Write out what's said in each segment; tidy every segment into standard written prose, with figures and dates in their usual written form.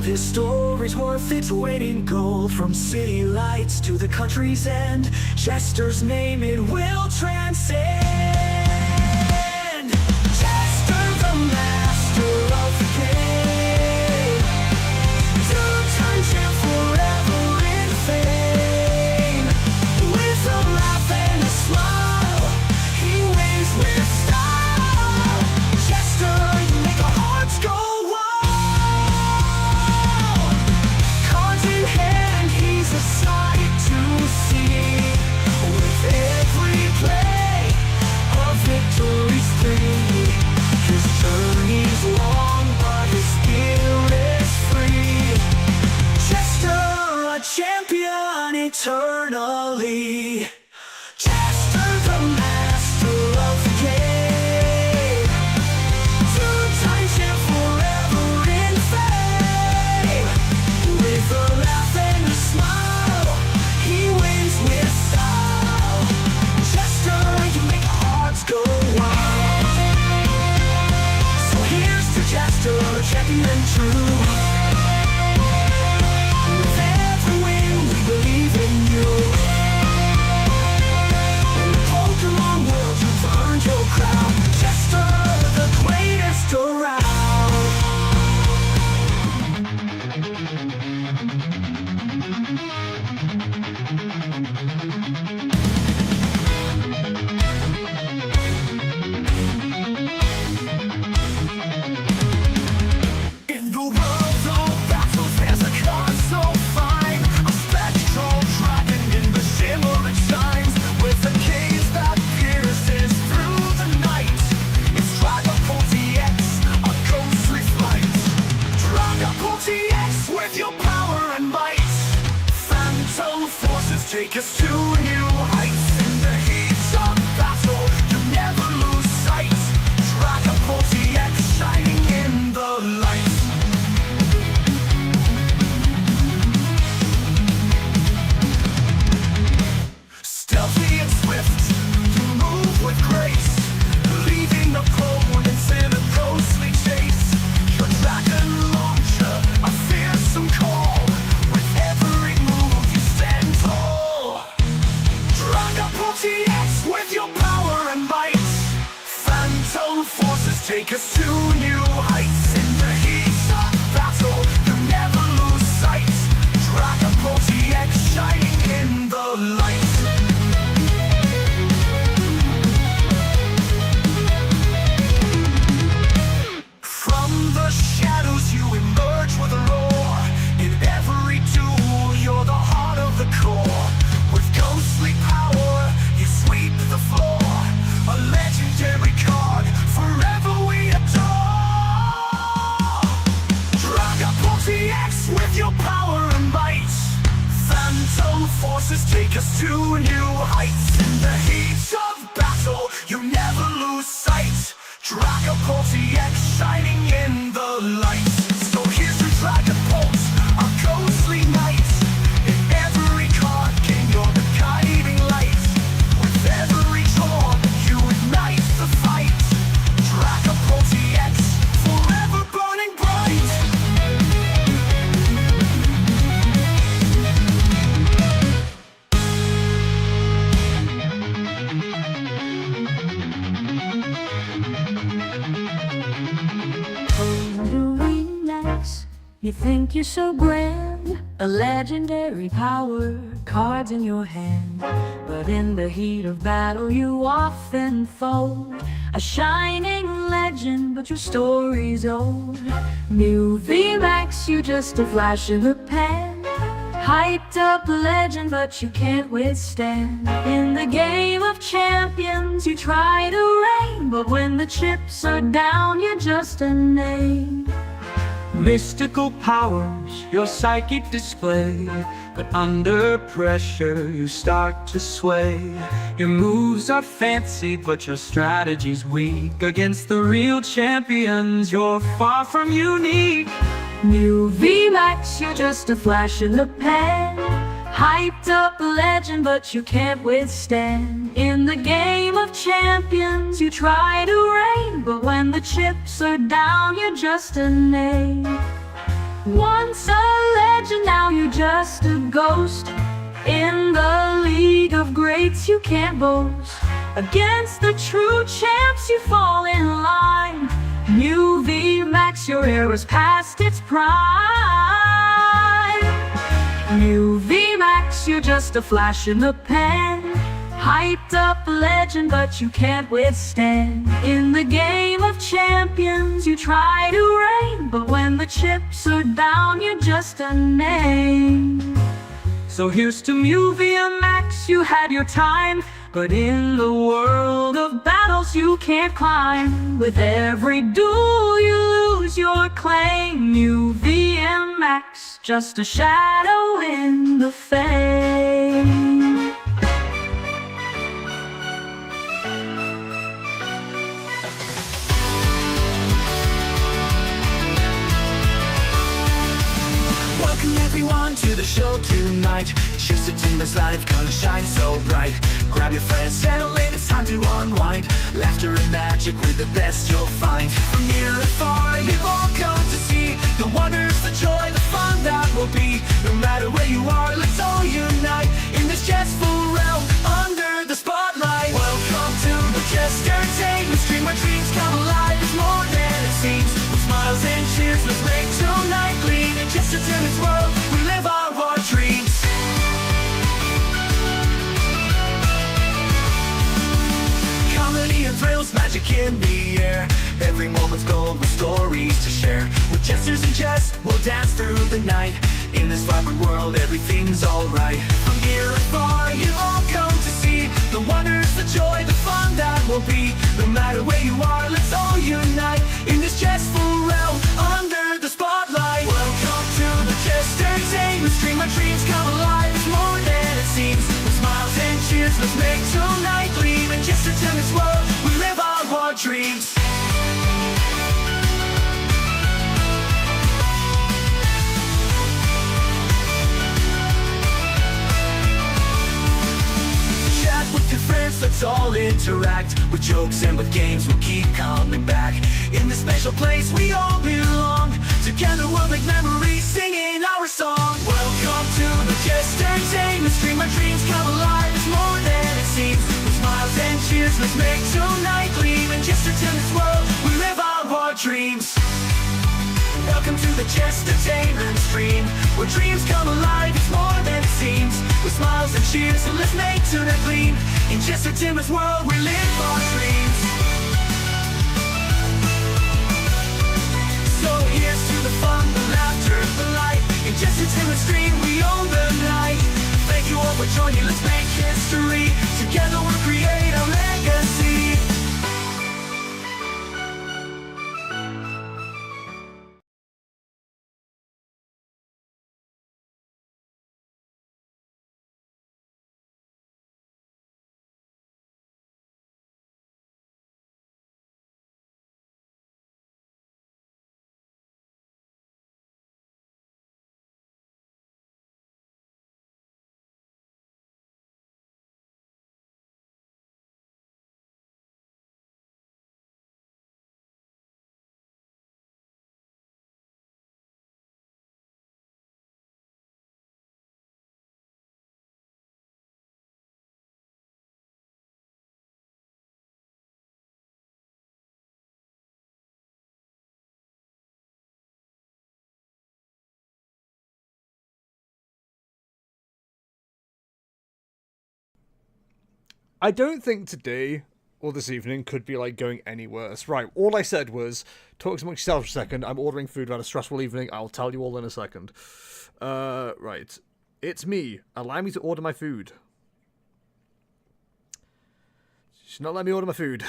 His story's worth its weight in gold. From city lights to the country's end, Chester's name it will transcend. Chester, the master of the game, two-time champ forever in fame. With a laugh and a smile, he wins with style. Chester, you make our hearts go wild. Cards in hand, he's a sight to see. With every play, a victory's free. His journey's long, but his spirit's free. Chester, a champion eternally. Chester, the master of the game, two-time champ forever in fame. With a laugh and a smile, he wins with style. Chester, you make our hearts go wild. So here's to Chester, champion true. With every win, we believe in you. In the Pokémon world, you've earned your crown. Chester, the greatest around. In the world of battles, there's a card so fine, a spectral dragon in the shimmer it shines. With a gaze that pierces through the night, it's Dragapult TX, a ghostly flight. Dragapult TX, with your power and might, phantom forces take us to new heights. In the heat of battle, you never lose sight. Dragapult TX, shining in the light. Stealthy and swift, you move with grace, leaving opponents in a ghostly chase. Your dragon launcher, a fearsome call, with every move you stand tall. Dragapult TX, with your power and might, phantom forces take us to new heights. In the heat of battle, you never lose sight. Dragapult TX, shining in the light. From the shadows you emerge with a roar. In every duel you're the heart of the core. With ghostly power you sweep the floor. A legendary card forever we adore. Dragapult TX, with your power and might, phantom forces take us to new heights. In the heat of battle you never lose sight. Dragapult TX, shining in the light. So here's to Dragapult, a ghostly knight. In every card game you're the guiding light. With every draw you ignite the fight. Dragapult TX, forever burning bright. Relax, you think you're so grand, a legendary power, cards in your hand. But in the heat of battle you often fold. A shining legend, but your story's old. New VMAX, you just a flash in the pan. Hyped up legend, but you can't withstand. In the game of champions you try to reign, but when the chips are down you're just a name. Mystical powers, your psychic display, but under pressure you start to sway. Your moves are fancy, but your strategy's weak. Against the real champions, you're far from unique. New VMAX, you're just a flash in the pan. Hyped up legend, but you can't withstand. In the game of champions you try to reign, but when the chips are down you're just a name. Once a legend, now you're just a ghost. In the league of greats you can't boast. Against the true champs you fall in line. New VMAX, your era's past its prime. New VMAX, you're just a flash in the pan. Hyped up legend, but you can't withstand. In the game of champions, you try to reign, but when the chips are down, you're just a name. So here's to Mew VMAX, you had your time, but in the world of battles you can't climb. With every duel you lose your claim. Mew VMAX, just a shadow in the fame. Welcome everyone to the show tonight. Cheers to Timber's life, gonna shine so bright. Grab your friends, settle in, it's time to unwind. Laughter and magic with the best you'll find. From near and far, you've all come to see the wonders, the joy, the fun that will be. No matter where you are, let's all unite in this chessful realm under the spotlight. Welcome to the Chess Entertainment Stream, where dreams come alive. It's more than it seems. With smiles and cheers, let's make tonight gleam. In Chess Entertainment's world, we live our dreams. Comedy and thrills, magic in the air. Every moment's gold with stories to share. With jesters and chess, we'll dance through the night. In this vibrant world, everything's alright. From near and far, you all come to see the wonders, the joy, the fun that will be. No matter where you are, let's all unite in this chessful realm under the spotlight. Welcome to the Chess Entertainment Stream, our dreams come alive. It's more than it seems. With smiles and cheers, let's make tonight gleam. In Chess Entertainment's world, we live our dreams. With your friends, let's all interact. With jokes and with games, we'll keep coming back. In this special place, we all belong. Together we'll make memories, singing our song. Welcome to the Chess Entertainment Stream, our dreams come alive. It's more than it seems. With smiles and cheers, let's make tonight gleam. In Chess Entertainment's world, we live our dreams. Welcome to the Chess Entertainment Stream, where dreams come alive, it's more than it seems. With smiles and cheers, so let's make tonight gleam. In Chess Entertainment's world, we live our dreams. So here's to the fun, the laughter, the light. In Chess Entertainment Stream, we own the night. Thank you all for joining, let's make history. Together we'll create a legacy. I don't think today or this evening could be like going any worse. Right, all I said was, talk amongst yourself for a second. I'm ordering food, about a stressful evening. I'll tell you all in a second. Right. It's me. Allow me to order my food. She's not letting me order my food.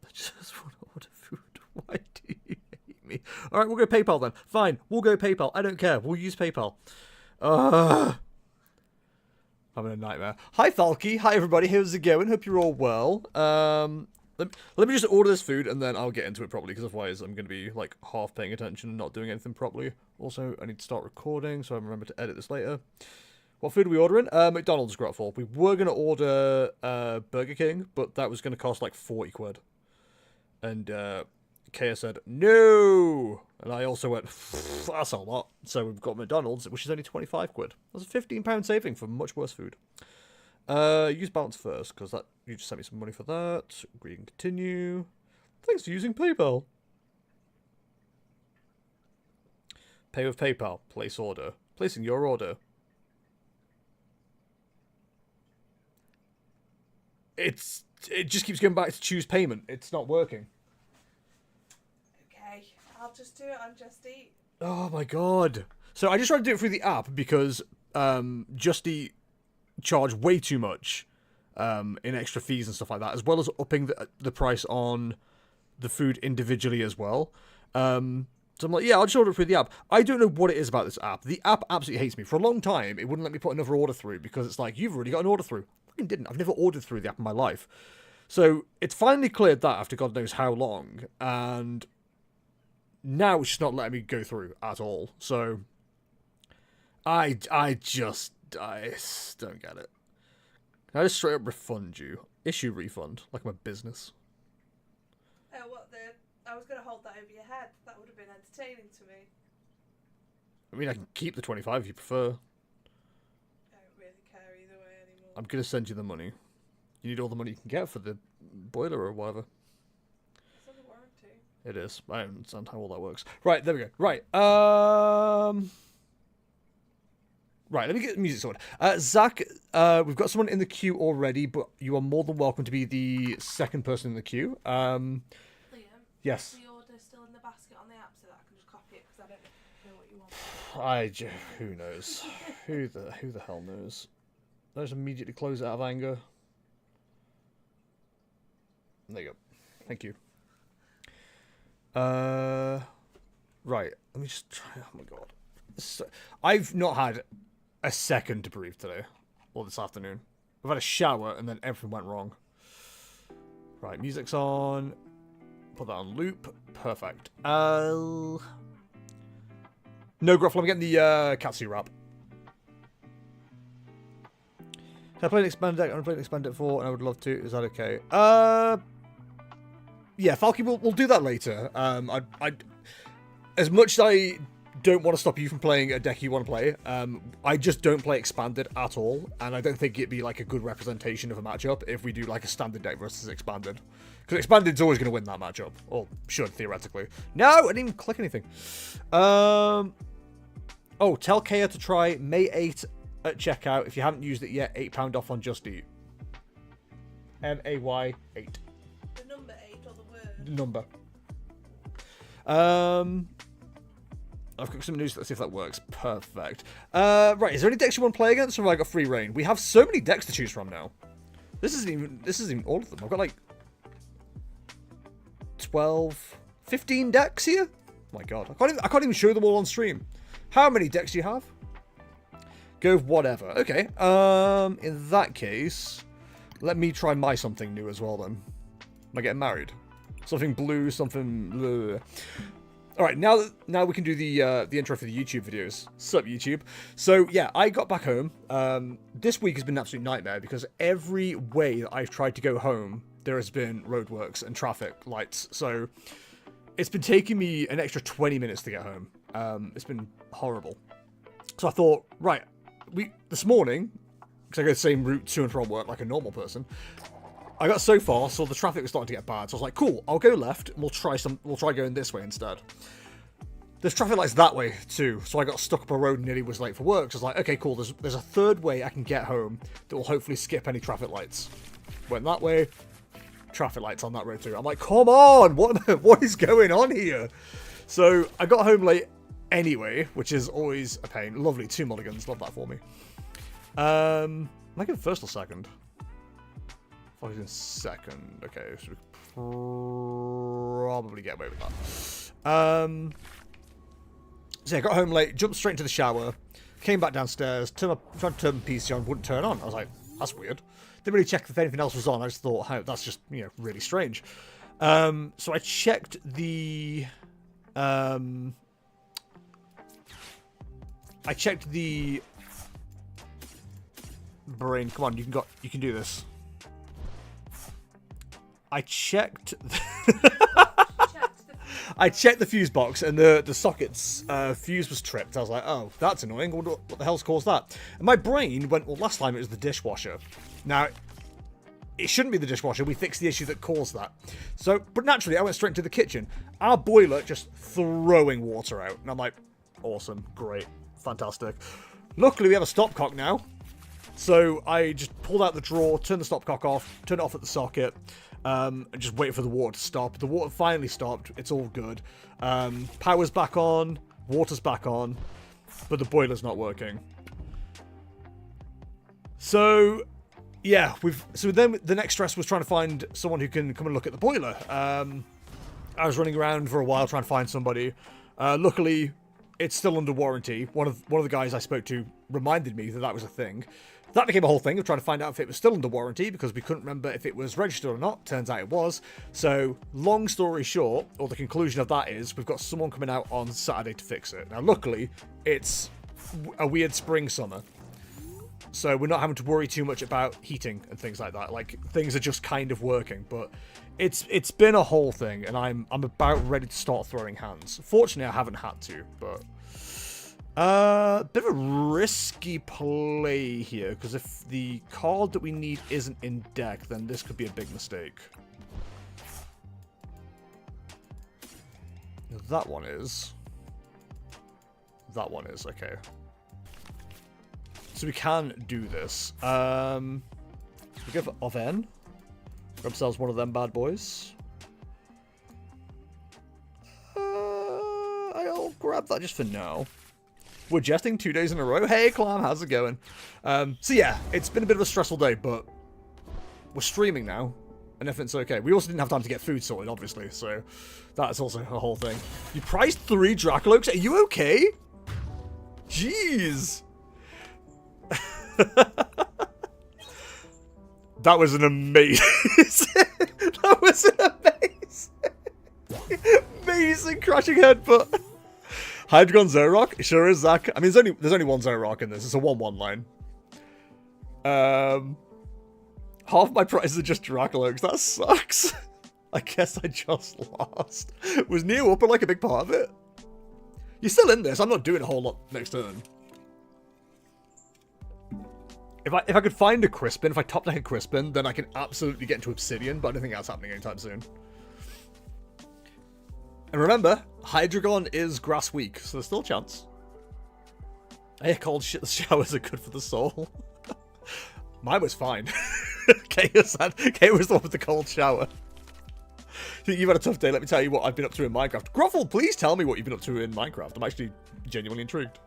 I just want to order food. Why do you hate me? Alright, we'll go PayPal then. Fine, we'll go PayPal. I don't care. We'll use PayPal. I'm in a nightmare. Hi, Falky. Hi, everybody. How's it going? Hope you're all well. Let me just order this food, and then I'll get into it properly, because otherwise I'm going to be, like, half paying attention and not doing anything properly. Also, I need to start recording, so I remember to edit this later. What food are we ordering? McDonald's, Grotfall. We were going to order Burger King, but that was going to cost, like, 40 quid. And Kaya said, no! And I also went, that's a lot. So we've got McDonald's, which is only 25 quid. That's a £15 saving for much worse food. Use balance first, because that you just sent me some money for that. Agree and continue. Thanks for using PayPal. Pay with PayPal. Place order. Placing your order. It just keeps going back to choose payment. It's not working. Okay, I'll just do it on Just Eat. Oh my god. So I just tried to do it through the app because Just Eat charge way too much in extra fees and stuff like that, as well as upping the price on the food individually as well. So I'm like, yeah, I'll just order it through the app. I don't know what it is about this app. The app absolutely hates me. For a long time, it wouldn't let me put another order through because it's like, you've already got an order through. I fucking didn't. I've never ordered through the app in my life. So it's finally cleared that after God knows how long. And now it's just not letting me go through at all. So I just don't get it. Can I just straight up refund you? Issue refund, like I'm a business. I was going to hold that over your head. That would have been entertaining to me. I mean, I can keep the 25 if you prefer. I don't really care either way anymore. I'm going to send you the money. You need all the money you can get for the boiler or whatever. It's under warranty. It is. I don't understand how all that works. Right, there we go. Right, right, let me get the music sorted. Zach, we've got someone in the queue already, but you are more than welcome to be the second person in the queue. Liam, Yes. is the order still in the basket on the app so that I can just copy it because I don't know what you want. Who knows? who the hell knows? Let's immediately close it out of anger. There you go. Thank you. Right. Let me just try. Oh my god. I've not had a second to breathe today or this afternoon. I've had a shower and then everything went wrong. Right, music's on. Put that on loop. Perfect. No, Gruffle, I'm getting the Katsu wrap. I played Expanded Deck. I played Expanded Deck 4 and I would love to. Is that okay? Yeah, Falky, we'll do that later. As much as I don't want to stop you from playing a deck you want to play, I just don't play Expanded at all, and I don't think it'd be like a good representation of a matchup if we do like a standard deck versus Expanded. Because Expanded's always going to win that matchup. Or should, theoretically. No, I didn't even click anything. Oh, tell Kaya to try May 8 at checkout. If you haven't used it yet, £8 off on Just Eat. MAY 8. The number 8 or the word? Number. I've got some news. Let's see if that works. Perfect. Right, is there any decks you want to play against, or have I got free reign? We have so many decks to choose from now. This isn't even all of them. I've got like 12, 15 decks here. Oh my god, I can't even show them all on stream. How many decks do you have? Go with whatever. Okay. In that case, let me try my something new as well then. Am I getting married? Something blue, something blue. All right, now we can do the intro for the YouTube videos. Sup, YouTube? So yeah, I got back home. This week has been an absolute nightmare because every way that I've tried to go home, there has been roadworks and traffic lights. So it's been taking me an extra 20 minutes to get home. It's been horrible. So I thought, right, this morning, because I go the same route to and from work like a normal person, I got so far, so the traffic was starting to get bad. So I was like, cool, I'll go left, and we'll try going this way instead. There's traffic lights that way too, so I got stuck up a road and nearly was late for work. So I was like, okay, cool, there's a third way I can get home that will hopefully skip any traffic lights. Went that way, traffic lights on that road too. I'm like, come on, what is going on here? So I got home late anyway, which is always a pain. Lovely, 2 mulligans, love that for me. Am I going first or second? I was in second. Okay, so we probably get away with that. So yeah, got home late, jumped straight into the shower, came back downstairs, tried to turn the PC on, wouldn't turn on. I was like, that's weird. Didn't really check if anything else was on. I just thought, hey, that's just, really strange. So I checked the brain. Come on, you can do this. I checked. Checked the I checked the fuse box and the socket's fuse was tripped. I was like, oh, that's annoying. What the hell's caused that? And my brain went, well, last time it was the dishwasher. Now, it shouldn't be the dishwasher. We fixed the issue that caused that. So, but naturally, I went straight into the kitchen. Our boiler just throwing water out. And I'm like, awesome, great, fantastic. Luckily, we have a stopcock now. So I just pulled out the drawer, turned the stopcock off, turned it off at the socket, and just waited for the water to stop. The water finally stopped. It's all good. Power's back on, water's back on, but the boiler's not working. So, yeah, so then the next stress was trying to find someone who can come and look at the boiler. I was running around for a while trying to find somebody. Luckily, it's still under warranty. One of the guys I spoke to reminded me that was a thing. That became a whole thing of trying to find out if it was still under warranty because we couldn't remember if it was registered or not. Turns out it was. So, long story short, or the conclusion of that is, we've got someone coming out on Saturday to fix it. Now, luckily, it's a weird spring summer. So we're not having to worry too much about heating and things like that. Like, things are just kind of working. But it's been a whole thing, and I'm about ready to start throwing hands. Fortunately, I haven't had to, but bit of a risky play here, because if the card that we need isn't in deck, then this could be a big mistake. That one is. That one is, okay. So we can do this. We go for Oven. Grab ourselves one of them bad boys. I'll grab that just for now. We're jesting 2 days in a row. Hey, Clam, how's it going? So yeah, it's been a bit of a stressful day, but we're streaming now, and everything's okay. We also didn't have time to get food sorted, obviously, so that's also a whole thing. You priced 3 Dracoloaks? Are you okay? Jeez. That was an amazing... that was an amazing crashing headbutt. Hydreigon Zoroark? It sure is, Zach. I mean, there's only one Zoroark in this. It's a 1-1 line. Half my prices are just Dracoloaks. That sucks. I guess I just lost. Was Neo Upper like a big part of it? You're still in this. I'm not doing a whole lot next turn. If I could find a Crispin, if I top deck a Crispin, then I can absolutely get into Obsidian, but I don't think that's happening anytime soon. And remember, Hydreigon is grass weak, so there's still a chance. I hear cold showers are good for the soul. Mine was fine. Kate was the one with the cold shower. You've had a tough day. Let me tell you what I've been up to in Minecraft. Gruffle, please tell me what you've been up to in Minecraft. I'm actually genuinely intrigued.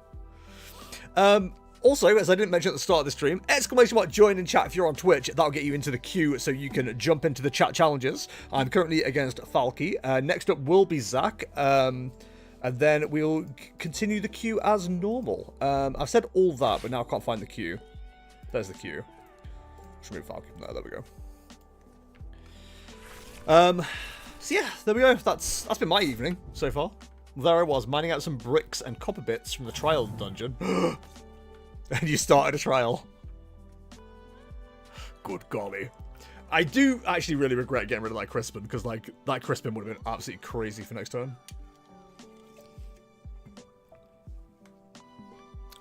Also, as I didn't mention at the start of the stream, exclamation mark join in chat if you're on Twitch. That'll get you into the queue so you can jump into the chat challenges. I'm currently against Falky. Next up will be Zach. And then we'll continue the queue as normal. I've said all that, but now I can't find the queue. There's the queue. Let's remove Falky from there. There we go. So yeah, there we go. That's been my evening so far. There I was, mining out some bricks and copper bits from the trial dungeon. And you started a trial. Good golly. I do actually really regret getting rid of that Crispin, because like that Crispin would have been absolutely crazy for next turn.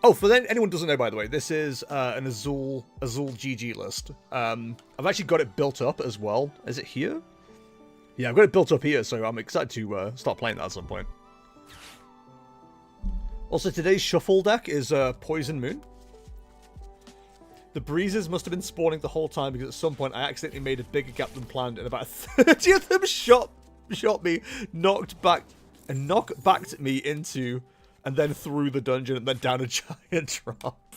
Oh, for anyone who doesn't know, by the way, this is an Azul GG list. I've actually got it built up as well. Is it here? Yeah, I've got it built up here, so I'm excited to start playing that at some point. Also, today's shuffle deck is Poison Moon. The breezes must have been spawning the whole time, because at some point I accidentally made a bigger gap than planned, and about 30 of them shot me, knocked backed me into, and then through the dungeon, and then down a giant drop.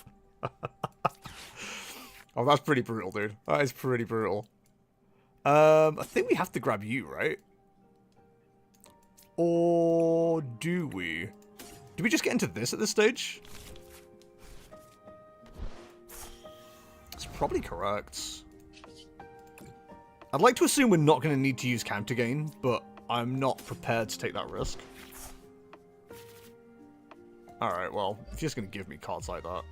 Oh, that's pretty brutal, dude. That is pretty brutal. I think we have to grab you, right? Or do we? Do we just get into this at this stage? That's probably correct. I'd like to assume we're not going to need to use counter gain, but I'm not prepared to take that risk. Alright, well, if you're just going to give me cards like that.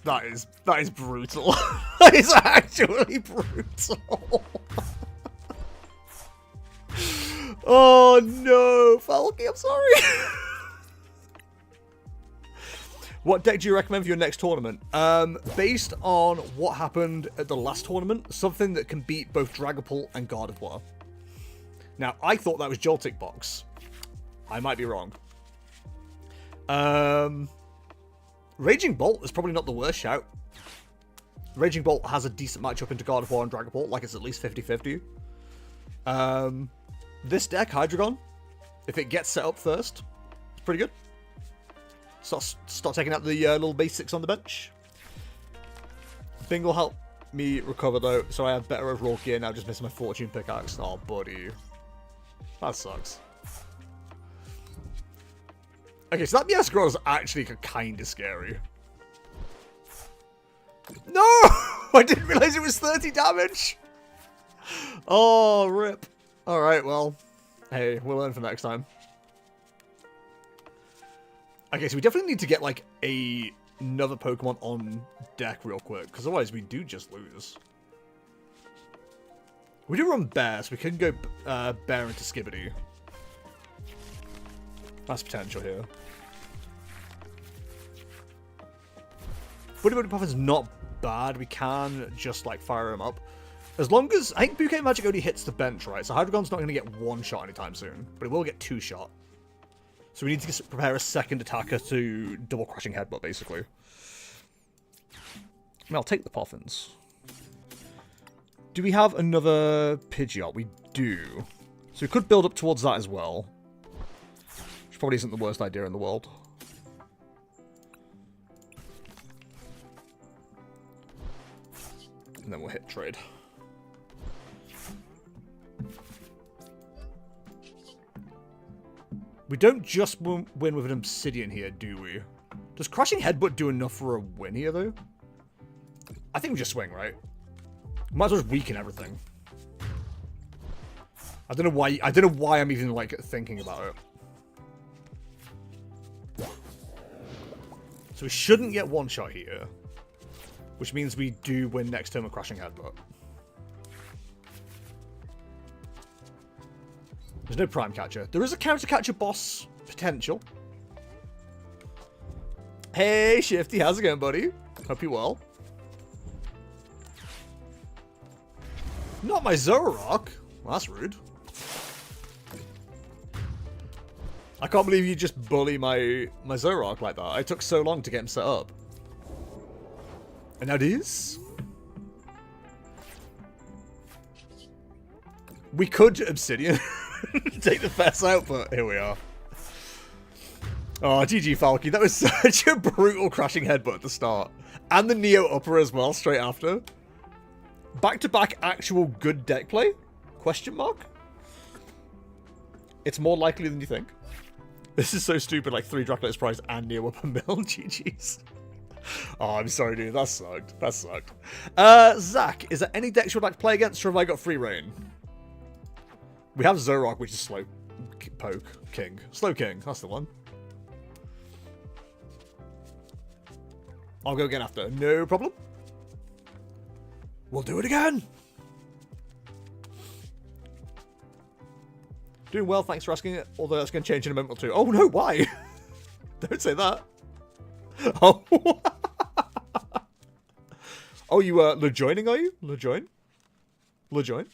That is brutal. That is actually brutal. Oh no, Falky, I'm sorry. What deck do you recommend for your next tournament? Based on what happened at the last tournament, something that can beat both Dragapult and Gardevoir. Now, I thought that was Joltik Box. I might be wrong. Raging Bolt is probably not the worst shout. Raging Bolt has a decent matchup into Gardevoir and Dragapult, like it's at least 50-50. This deck, Hydreigon, if it gets set up first, it's pretty good. Start taking out the little basics on the bench. Bing will help me recover though, so I have better overall gear now, just missing my Fortune Pickaxe. Oh, buddy. That sucks. Okay, so that Meowscroll is actually kind of scary. No! I didn't realize it was 30 damage! Oh, rip. Alright, well. Hey, we'll learn for next time. Okay, so we definitely need to get, like, another Pokemon on deck real quick, because otherwise we do just lose. We do run Bear, so we can go Bear into Skibidi. That's potential here. Buddy Buddy Puffin's not bad. We can just, like, fire him up. As long as... I think Bouquet Magic only hits the bench, right? So Hydreigon's not going to get one shot anytime soon, but it will get two shot. So we need to prepare a second attacker to double Crushing Headbutt, basically. I mean, I'll take the Puffins. Do we have another Pidgeot? We do. So we could build up towards that as well. Which probably isn't the worst idea in the world. And then we'll hit trade. We don't just win with an Obsidian here, do we? Does Crushing Headbutt do enough for a win here, though? I think we just swing, right? Might as well just weaken everything. I don't know why I'm even, like, thinking about it. So we shouldn't get one shot here. Which means we do win next turn with Crushing Headbutt. There's no Prime Catcher. There is a Counter Catcher boss potential. Hey, Shifty, how's it going, buddy? Hope you're well. Not my Zoroark. Well, that's rude. I can't believe you just bully my Zoroark like that. I took so long to get him set up. And now it is. We could Obsidian. Take the Fess out, but here we are. Oh, GG Falky. That was such a brutal Crushing Headbutt at the start. And the Neo Upper as well, straight after. Back-to-back actual good deck play? Question mark? It's more likely than you think. This is so stupid, like 3 Dracula's Prize and Neo Upper Mill. GG's. Oh, I'm sorry, dude. That sucked. That sucked. Zach, is there any decks you would like to play against, or have I got free reign? We have Zoroark, which is Slow Poke King. Slow King, that's the one. I'll go again after. No problem. We'll do it again. Doing well, thanks for asking it. Although that's going to change in a moment or two. Oh no, why? Don't say that. Oh. Oh, you LeJoining, are you? LeJoin? LeJoin?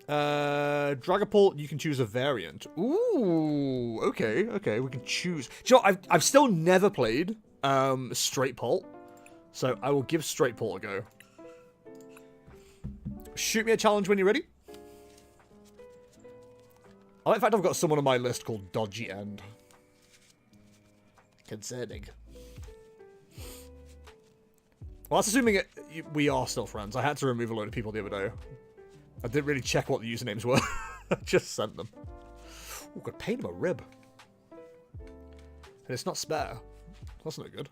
Dragapult, you can choose a variant. Ooh, okay, okay, we can choose. Do you know, I've still never played Straight Pult, so I will give Straight Pult a go. Shoot me a challenge when you're ready. Oh, in fact, I've got someone on my list called Dodgy End. Concerning. Well, that's assuming we are still friends. I had to remove a load of people the other day. I didn't really check what the usernames were. I just sent them. Ooh, got pain in my rib. And it's not spare. That's no good.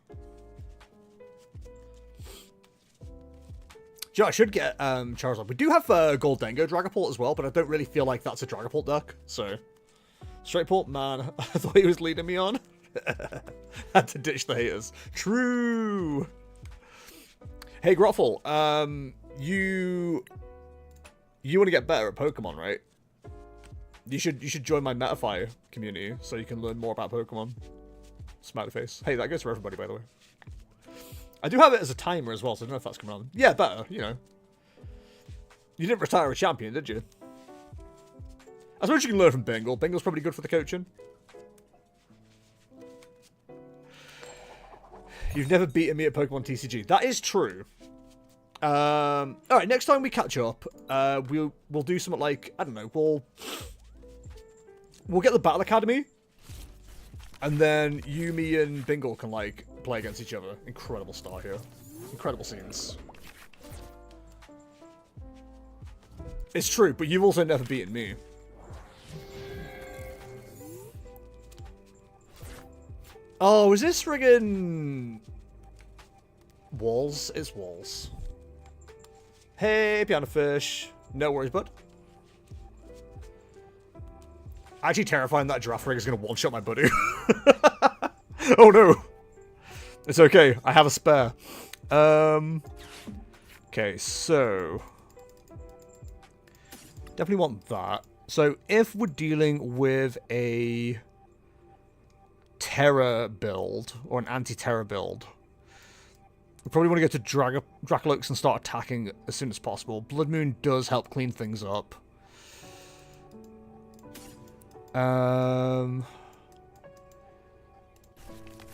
Yeah, I should get Charizard. We do have Goldengo Dragapult as well, but I don't really feel like that's a Dragapult deck, so Straight port, man. I thought he was leading me on. Had to ditch the haters. True. Hey, Groffle. You want to get better at Pokemon, right? You should join my Metafy community so you can learn more about Pokemon. Smiley face. Hey, that goes for everybody, by the way. I do have it as a timer as well, so I don't know if that's coming on. Yeah, better, you know. You didn't retire a champion, did you? I suppose you can learn from Bingle. Bingle's probably good for the coaching. You've never beaten me at Pokemon TCG. That is true. Alright, next time we catch up, we'll do something like, I don't know, we'll get the Battle Academy. And then you, me, and Bingle can, like, play against each other. Incredible start here. Incredible scenes. It's true, but you've also never beaten me. Oh, is this friggin' walls? It's walls. Hey, piano fish. No worries, bud. Actually terrifying that giraffe rig is going to one-shot my buddy. Oh no. It's okay. I have a spare. Okay, so... definitely want that. So, if we're dealing with a Terra build, or an anti-Terra build, we probably want to go to Dracolox and start attacking as soon as possible. Blood Moon does help clean things up.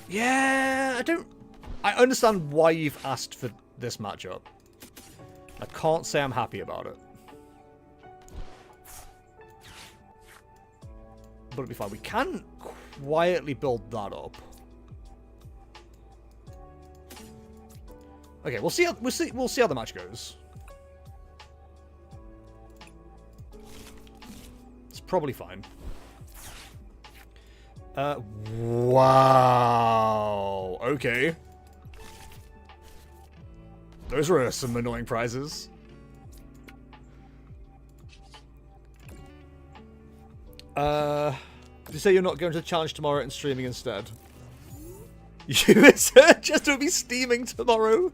Yeah, I understand why you've asked for this matchup. I can't say I'm happy about it. But it'll be fine. We can quietly build that up. Okay, we'll see how the match goes. It's probably fine. Wow. Okay. Those were some annoying prizes. Did you say you're not going to the challenge tomorrow and streaming instead? You just to be steaming tomorrow.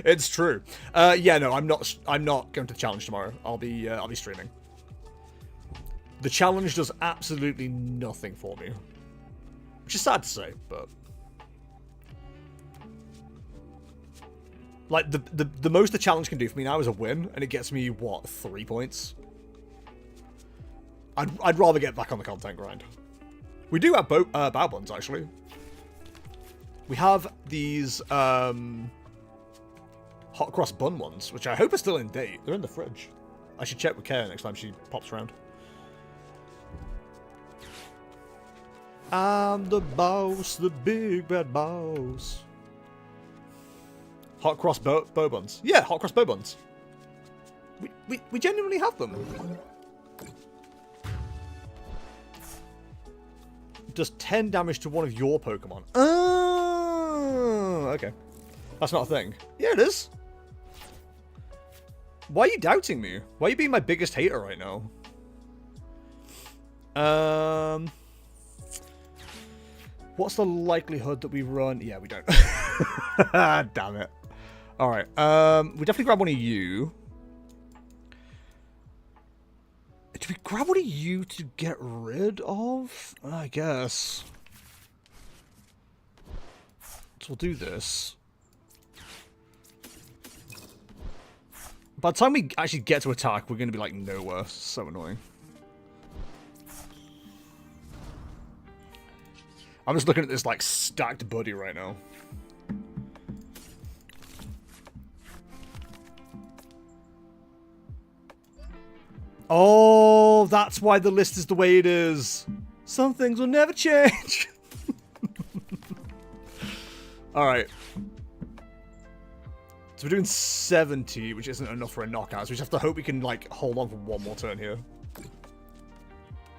It's true. Yeah, no, I'm not going to the challenge tomorrow. I'll be streaming. The challenge does absolutely nothing for me, which is sad to say, but like the most the challenge can do for me now is a win, and it gets me what, 3 points. I'd rather get back on the content grind. We do have bow buns actually. We have these hot cross bun ones, which I hope are still in date. They're in the fridge. I should check with Kara next time she pops around. I'm the boss, the big bad boss. Hot cross bow buns. Yeah, hot cross bow buns. We genuinely have them. Does 10 damage to one of your Pokemon. Oh, okay. That's not a thing. Yeah, it is. Why are you doubting me? Why are you being my biggest hater right now? What's the likelihood that we run? Yeah, we don't. Damn it. Alright, we definitely grab one of you. Do we grab one of you to get rid of? I guess. So we'll do this. By the time we actually get to attack, we're going to be like nowhere. So annoying. I'm just looking at this like stacked buddy right now. Oh, that's why the list is the way it is. Some things will never change. Alright. So we're doing 70, which isn't enough for a knockout. So we just have to hope we can, like, hold on for one more turn here.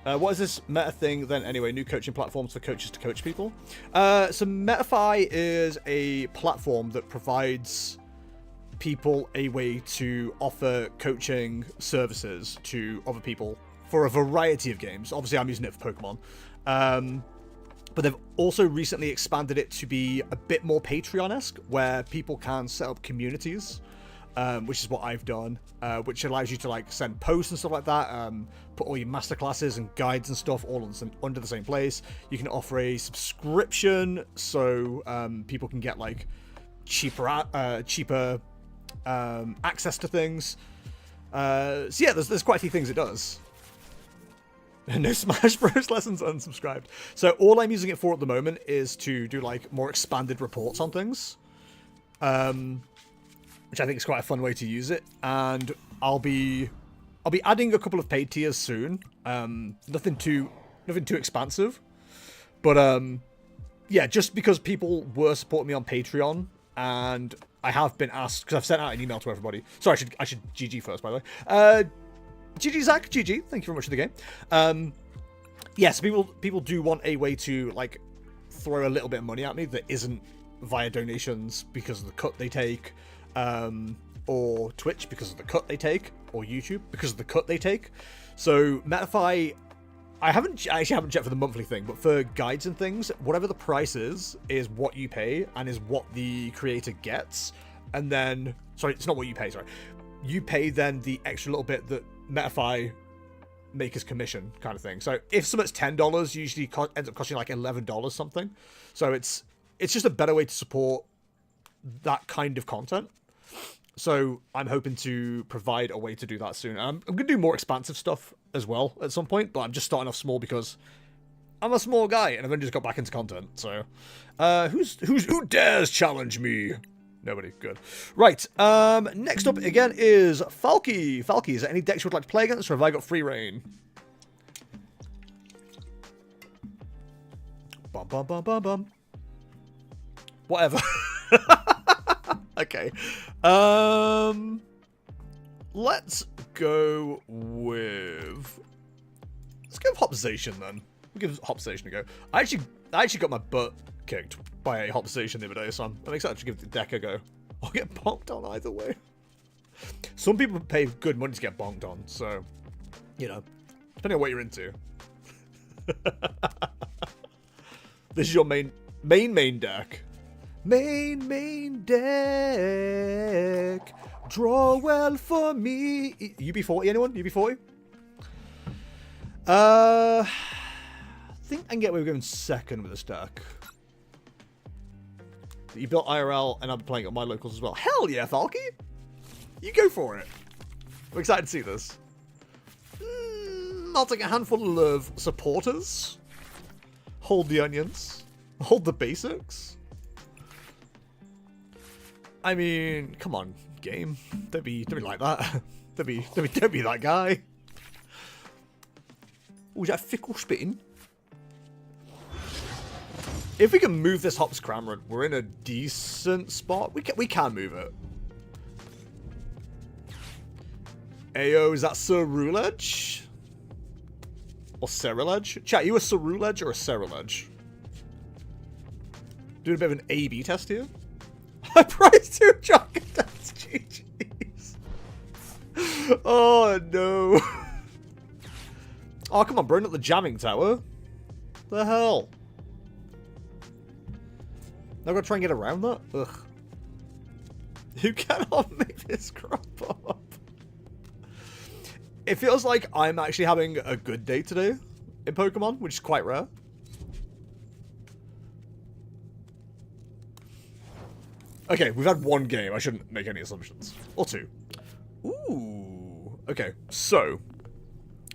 What is this meta thing then? Anyway, new coaching platforms for coaches to coach people. So Metafy is a platform that provides people a way to offer coaching services to other people for a variety of games. Obviously, I'm using it for Pokemon. But they've also recently expanded it to be a bit more Patreon-esque, where people can set up communities, which is what I've done, which allows you to like send posts and stuff like that, put all your masterclasses and guides and stuff all under the same place. You can offer a subscription, so people can get like cheaper access to things. So yeah, there's quite a few things it does. No Smash Bros. Lessons unsubscribed. So all I'm using it for at the moment is to do like more expanded reports on things, which I think is quite a fun way to use it. And I'll be adding a couple of paid tiers soon. Nothing too expansive, but yeah, just because people were supporting me on Patreon, and I have been asked, because I've sent out an email to everybody. Sorry, I should GG first, by the way. GG Zach, GG. Thank you very much for the game. Yes, people do want a way to like throw a little bit of money at me that isn't via donations because of the cut they take, or Twitch because of the cut they take, or YouTube because of the cut they take. So Metafy, I actually haven't checked for the monthly thing, but for guides and things, whatever the price is what you pay and is what the creator gets. And then, sorry, it's not what you pay, sorry. You pay then the extra little bit that Metafy make as commission kind of thing. So if something's $10, usually ends up costing like $11 something. So it's just a better way to support that kind of content. So I'm hoping to provide a way to do that soon. I'm going to do more expansive stuff as well at some point, but I'm just starting off small because I'm a small guy and I've only just got back into content. So who dares challenge me? Nobody. Good. Right. Next up again is Falky. Falky, is there any decks you would like to play against, or have I got free reign? Bum bum bum bum bum. Whatever. Okay. Let's go with Hopstation then. We'll give Hopstation a go. I actually got my butt kicked by a Hopstation the other day, so I'm excited to give the deck a go. I'll get bonked on either way. Some people pay good money to get bonked on, so, you know, depending on what you're into. This is your main deck. Main deck. Draw well for me. UB40, anyone? UB40? I think I can get away with going second with this deck. You built IRL, and I'm playing at my locals as well. Hell yeah, Falky! You go for it. I'm excited to see this. I'll take a handful of supporters. Hold the onions. Hold the basics. I mean, come on, game. Don't be like that. Don't be that guy. Oh, is that fickle spitting? If we can move this Hops Cramorant, we're in a decent spot. We can move it. Ayo, is that Ceruledge? Or Ceruledge? Chat, you a Ceruledge or a Ceruledge? Doing a bit of an A/B test here. I priced 2 Chocodats. GG's. Oh no. Oh, come on, bro, not the jamming tower. The hell? I've got to try and get around that? Ugh. You cannot make this crop up. It feels like I'm actually having a good day today in Pokemon, which is quite rare. Okay, we've had 1 game. I shouldn't make any assumptions. Or 2. Ooh. Okay, so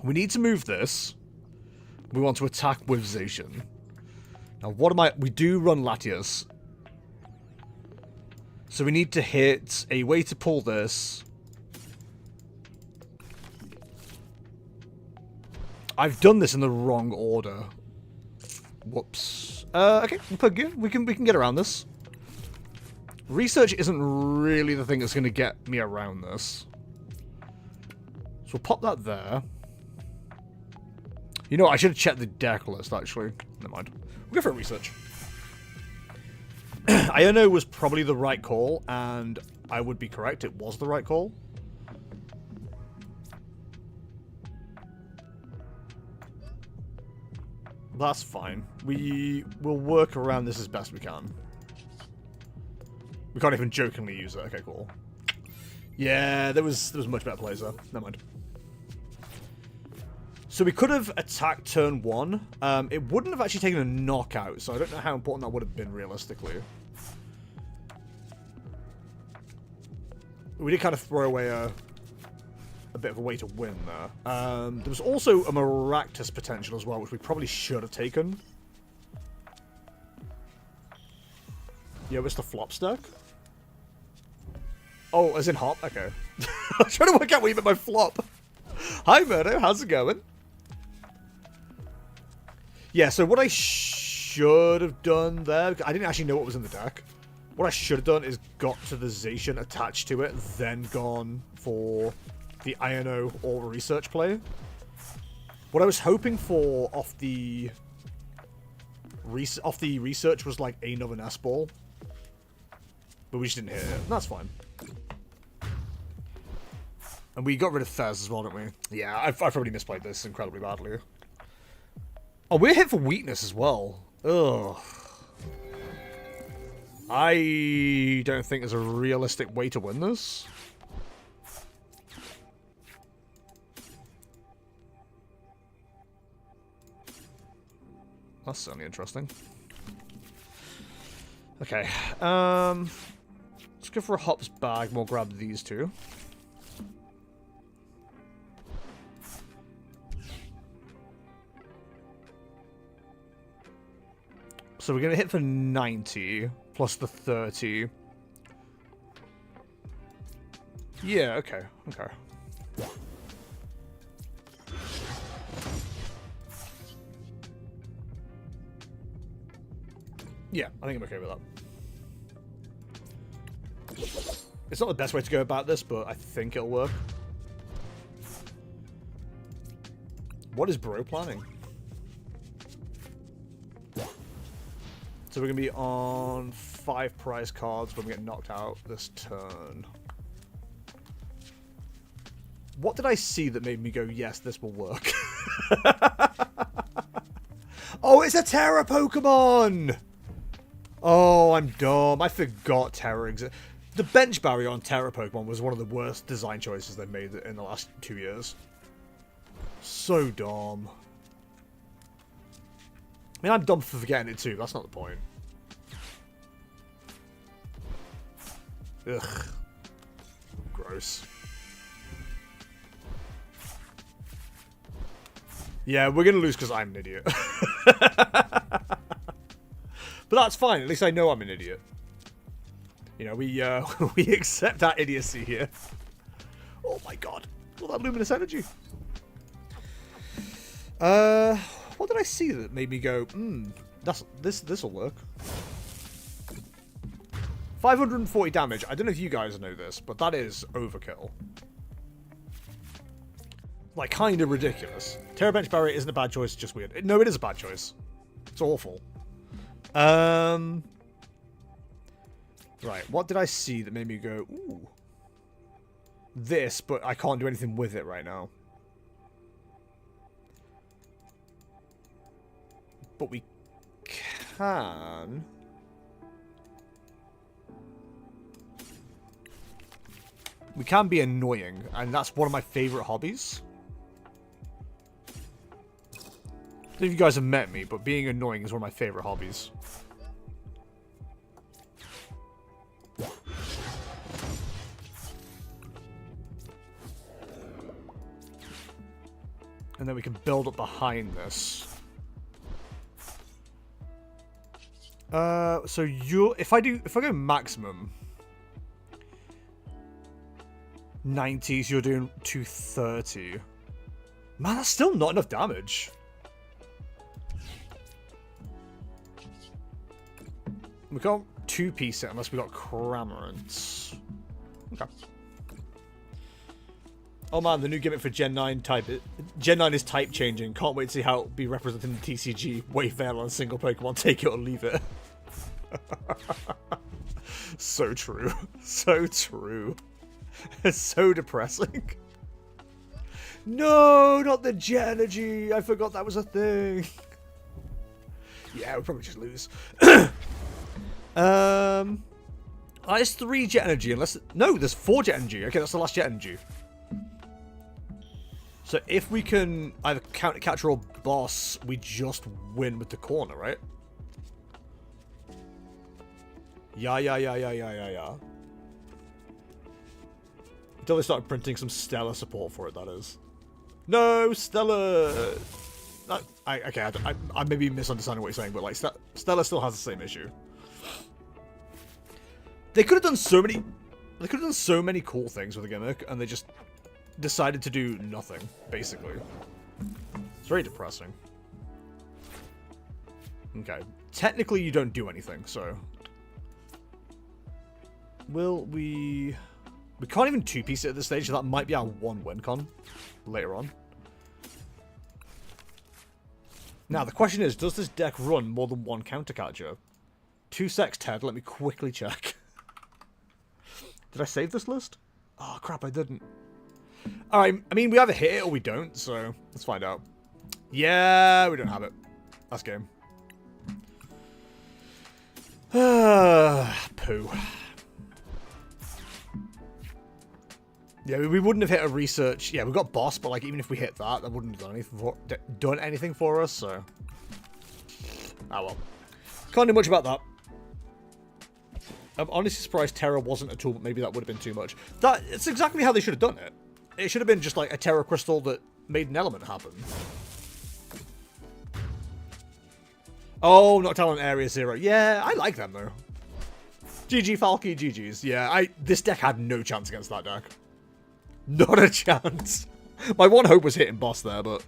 we need to move this. We want to attack with Zacian. Now, what am I... We do run Latias. So we need to hit a way to pull this. I've done this in the wrong order. Whoops. Okay, we can get around this. Research isn't really the thing that's going to get me around this. So we'll pop that there. You know what? I should have checked the deck list, actually. Never mind. We'll go for a research. Iono was probably the right call, and I would be correct. It was the right call. That's fine. We will work around this as best we can. We can't even jokingly use it. Okay, cool. Yeah, there was much better plays there. Never mind. So we could have attacked turn 1. It wouldn't have actually taken a knockout, so I don't know how important that would have been realistically. We did kind of throw away a bit of a way to win there. There was also a Maractus potential as well, which we probably should have taken. Yeah, what's the flop stack? Oh, as in hop? Okay. I was trying to work out what you meant by flop. Hi, Murdo. How's it going? Yeah, so what I should have done there... I didn't actually know what was in the deck. What I should have done is got to the Zacian attached to it, then gone for the Iono or research play. What I was hoping for off the research was like another nest ball. But we just didn't hit it. That's fine. And we got rid of Fez as well, didn't we? Yeah, I've probably misplayed this incredibly badly. Oh, we're hit for weakness as well. Ugh. I don't think there's a realistic way to win this. That's certainly interesting. Okay. Let's go for a Hop's bag. We'll grab these two. So we're going to hit for 90, plus the 30. Yeah, okay, okay. Yeah, I think I'm okay with that. It's not the best way to go about this, but I think it'll work. What is bro planning? So we're going to be on 5 prize cards when we get knocked out this turn. What did I see that made me go, yes, this will work? Oh, it's a Terra Pokemon! Oh, I'm dumb. I forgot Terra exists. The bench barrier on Terra Pokemon was one of the worst design choices they've made in the last 2 years. So dumb. I mean, I'm dumb for forgetting it too. That's not the point. Ugh. Gross. Yeah, we're going to lose because I'm an idiot. But that's fine. At least I know I'm an idiot. You know, we we accept our idiocy here. Oh my god. All that luminous energy. What did I see that made me go, this'll work. 540 damage. I don't know if you guys know this, but that is overkill. Like, kind of ridiculous. Terra Bench Barrier isn't a bad choice, it's just weird. No, it is a bad choice. It's awful. Right, what did I see that made me go, ooh. This, but I can't do anything with it right now. But we can... We can be annoying, and that's one of my favorite hobbies. I don't know if you guys have met me, but being annoying is one of my favorite hobbies. And then we can build up behind this. So if I go maximum 90, so you're doing 230. Man, that's still not enough damage. We can't two-piece it unless we got Cramorants. Okay. Oh man, the new gimmick for Gen 9 type. Gen 9 is type changing. Can't wait to see how it'll be represented in the TCG. Wayfair on a single Pokemon. Take it or leave it. So true. So true. It's so depressing. No, not the Gen-Energy. I forgot that was a thing. Yeah, we'll probably just lose. It's 3 jet energy, unless... No, there's 4 jet energy. Okay, that's the last jet energy. So if we can either counter-catcher or boss, we just win with the corner, right? Yeah. Until they started printing some Stella support for it, that is. No, Stella! Okay, I may be misunderstanding what you're saying, but like Stella still has the same issue. They could have done so many. They could have done so many cool things with the gimmick, and they just decided to do nothing. Basically, it's very depressing. Okay, technically you don't do anything, so will we? We can't even 2-piece it at this stage, so that might be our 1 win con later on. Now, the question is, does this deck run more than 1 counter-catcher? 2 secs, Ted. Let me quickly check. Did I save this list? Oh, crap, I didn't. Alright, I mean, we either hit it or we don't, so let's find out. Yeah, we don't have it. That's game. Poo. Yeah, we wouldn't have hit a research. Yeah, we got boss, but like even if we hit that, that wouldn't have done anything for us. So, oh well, can't do much about that. I'm honestly surprised Terra wasn't a tool, but maybe that would have been too much. It's exactly how they should have done it. It should have been just like a Terra crystal that made an element happen. Oh, Noctalon Area 0. Yeah, I like them though. GG Falky, GG's. Yeah, this deck had no chance against that deck. Not a chance. My one hope was hitting boss there, but...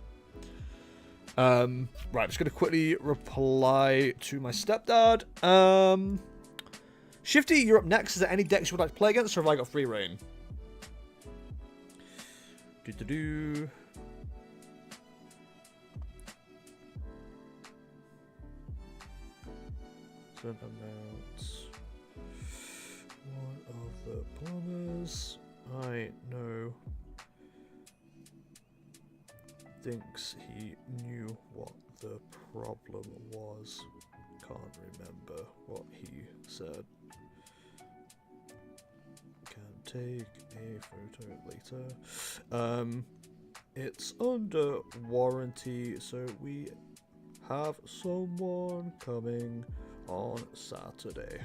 right, I'm just going to quickly reply to my stepdad. Shifty, you're up next. Is there any decks you would like to play against, or have I got free reign? Do-do-do. Certain amount. One of the plumbers... I know thinks he knew what the problem was. Can't remember what he said. Can take a photo later. It's under warranty, so we have someone coming on Saturday.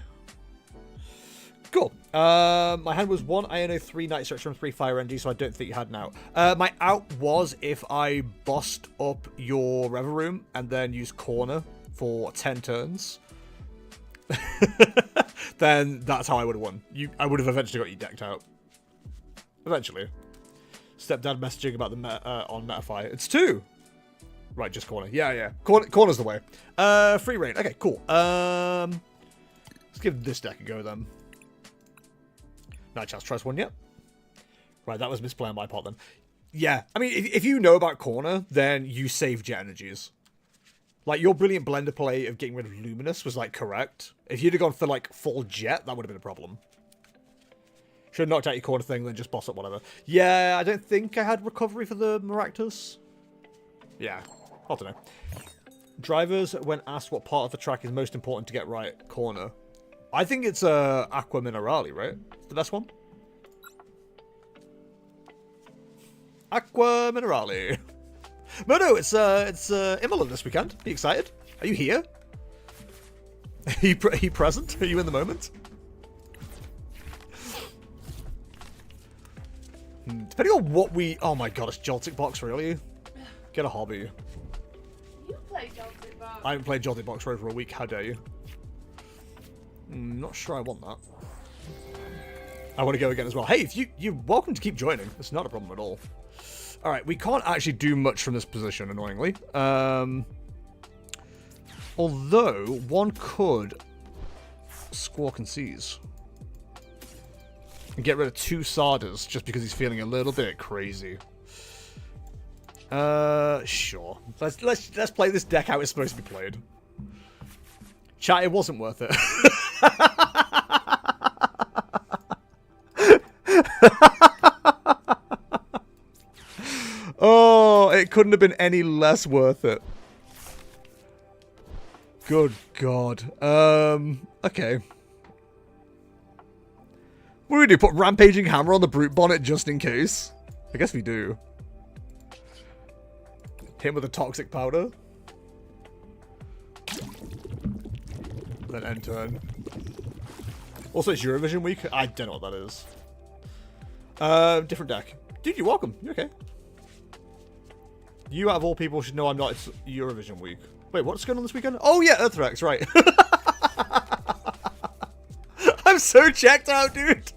Cool. My hand was 1 INO, 3 Night Search from 3 Fire NG, so I don't think you had an out. My out was if I bust up your Rever Room and then use Corner for 10 turns. Then that's how I would have won. I would have eventually got you decked out. Eventually. Stepdad messaging about the on Metafy. It's 2! Right, just Corner. Yeah. Corner's the way. Free reign. Okay, cool. Let's give this deck a go then. No chance to try this one yet. Right, that was misplay on my part then. Yeah, I mean, if you know about Corner, then you save jet energies. Like, your brilliant blender play of getting rid of Luminous was, like, correct. If you'd have gone for, like, full jet, that would have been a problem. Should have knocked out your Corner thing, then just boss up whatever. Yeah, I don't think I had recovery for the Maractus. Yeah, I don't know. Drivers, when asked what part of the track is most important to get right, Corner. I think it's Aqua Minerale, right? It's the best one. Aqua Minerale. No, it's Imola this weekend. Be excited. Are you here? Are you present? Are you in the moment? Depending on what we... Oh my god, it's Joltic Box, really? Get a hobby. You play Joltic Box. I haven't played Joltic Box for over a week. How dare you? Not sure I want that. I want to go again as well. Hey, if you're welcome to keep joining. It's not a problem at all. Alright, we can't actually do much from this position, annoyingly. Although, one could Squawk and Seize. And get rid of 2 Sardas, just because he's feeling a little bit crazy. Sure. Let's play this deck how it's supposed to be played. Chat, it wasn't worth it. Oh, it couldn't have been any less worth it. Good God. Okay. What do we do? Put Rampaging Hammer on the Brute Bonnet just in case? I guess we do. Hit him with a Toxic Powder. Then end turn. Also, it's Eurovision week. I don't know what that is. Different deck. Dude, you're welcome. You're okay. You, out of all people, should know I'm not. It's Eurovision week. Wait, what's going on this weekend? Oh, yeah, Earthrex, right. I'm so checked out, dude.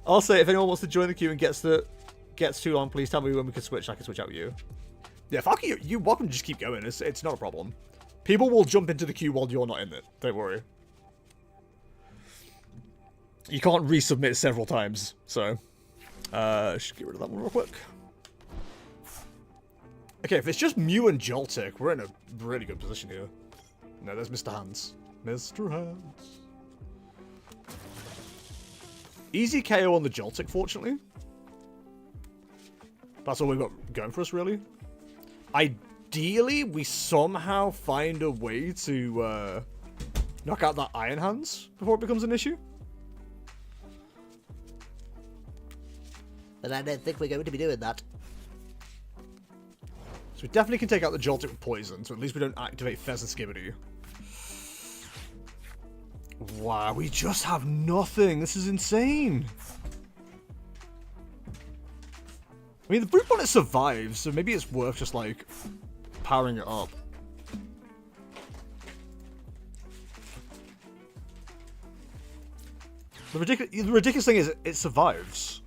I'll say, if anyone wants to join the queue and gets too long, please tell me when we can switch. I can switch out with you. Yeah, fuck you. You're welcome to just keep going. It's not a problem. People will jump into the queue while you're not in it. Don't worry. You can't resubmit several times, so... should get rid of that one real quick. Okay, if it's just Mew and Joltik, we're in a really good position here. No, there's Mr. Hands. Mr. Hands. Easy KO on the Joltik, fortunately. That's all we've got going for us, really. Ideally, we somehow find a way to knock out that Iron Hands before it becomes an issue. But I don't think we're going to be doing that. So we definitely can take out the Joltik with Poison, so at least we don't activate Fez and Skibidi. Wow, we just have nothing. This is insane. I mean, the Brute Bonnet survives, so maybe it's worth just, like, powering it up. The ridiculous thing is, it survives.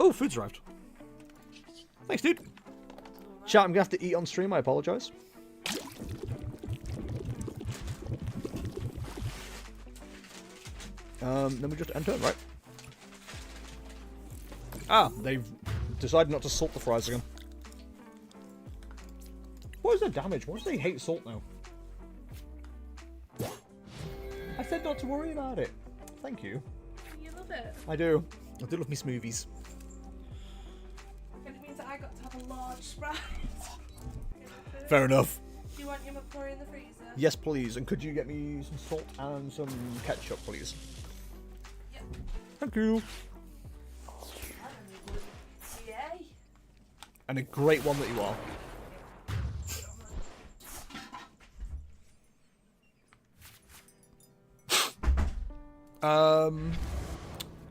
Oh, food's arrived. Thanks, dude. Chat, I'm gonna have to eat on stream. I apologize. Then we just enter, right? Ah, they've decided not to salt the fries again. What is their damage? Why do they hate salt now? I said not to worry about it. Thank you. You love it. I do. I do love me smoothies. And it means that I got to have a large Sprite. Fair enough. Do you want your McFlurry in the freezer? Yes, please. And could you get me some salt and some ketchup, please? Yep. Thank you. Yay. And a great one that you are.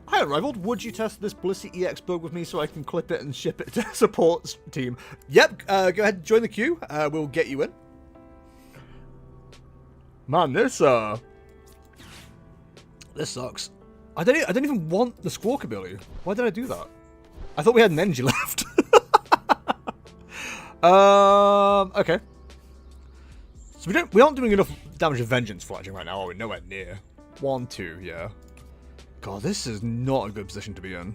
Hi, Unrivaled. Would you test this Blissey EX bug with me so I can clip it and ship it to support team? Yep. Go ahead and join the queue. We'll get you in. Man, this sucks. I don't even want the Squawkabilly. Why did I do that? I thought we had an energy left. Okay. So we aren't doing enough damage to Vengeance Fletching right now, are we? Nowhere near. 1, 2, yeah. God, this is not a good position to be in.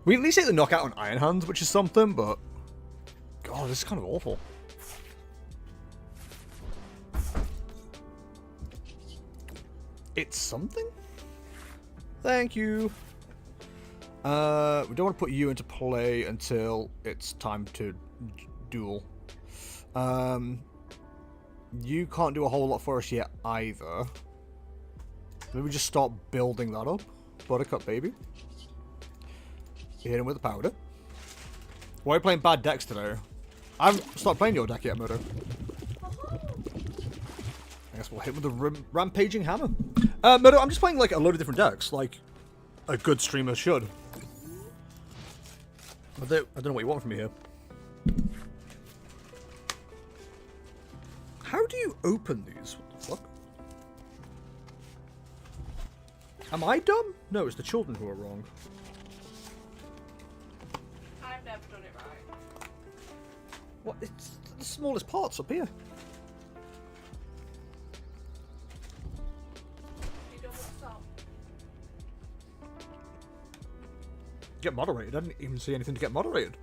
We at least hit the knockout on Iron Hands, which is something, but... God, this is kind of awful. It's something? Thank you. We don't want to put you into play until it's time to duel. You can't do a whole lot for us yet either. Maybe just start building that up. Buttercup, baby. Hit him with the powder. Why are you playing bad decks today? I haven't started playing your deck yet, Murdo. I guess we'll hit with the Rampaging Hammer. Murdo, I'm just playing like a load of different decks, like a good streamer should. I don't know what you want from me here. How do you open these? What the fuck? Am I dumb? No, it's the children who are wrong. I've never done it right. What? It's the smallest parts up here. You don't want to stop. Get moderated. I didn't even see anything to get moderated.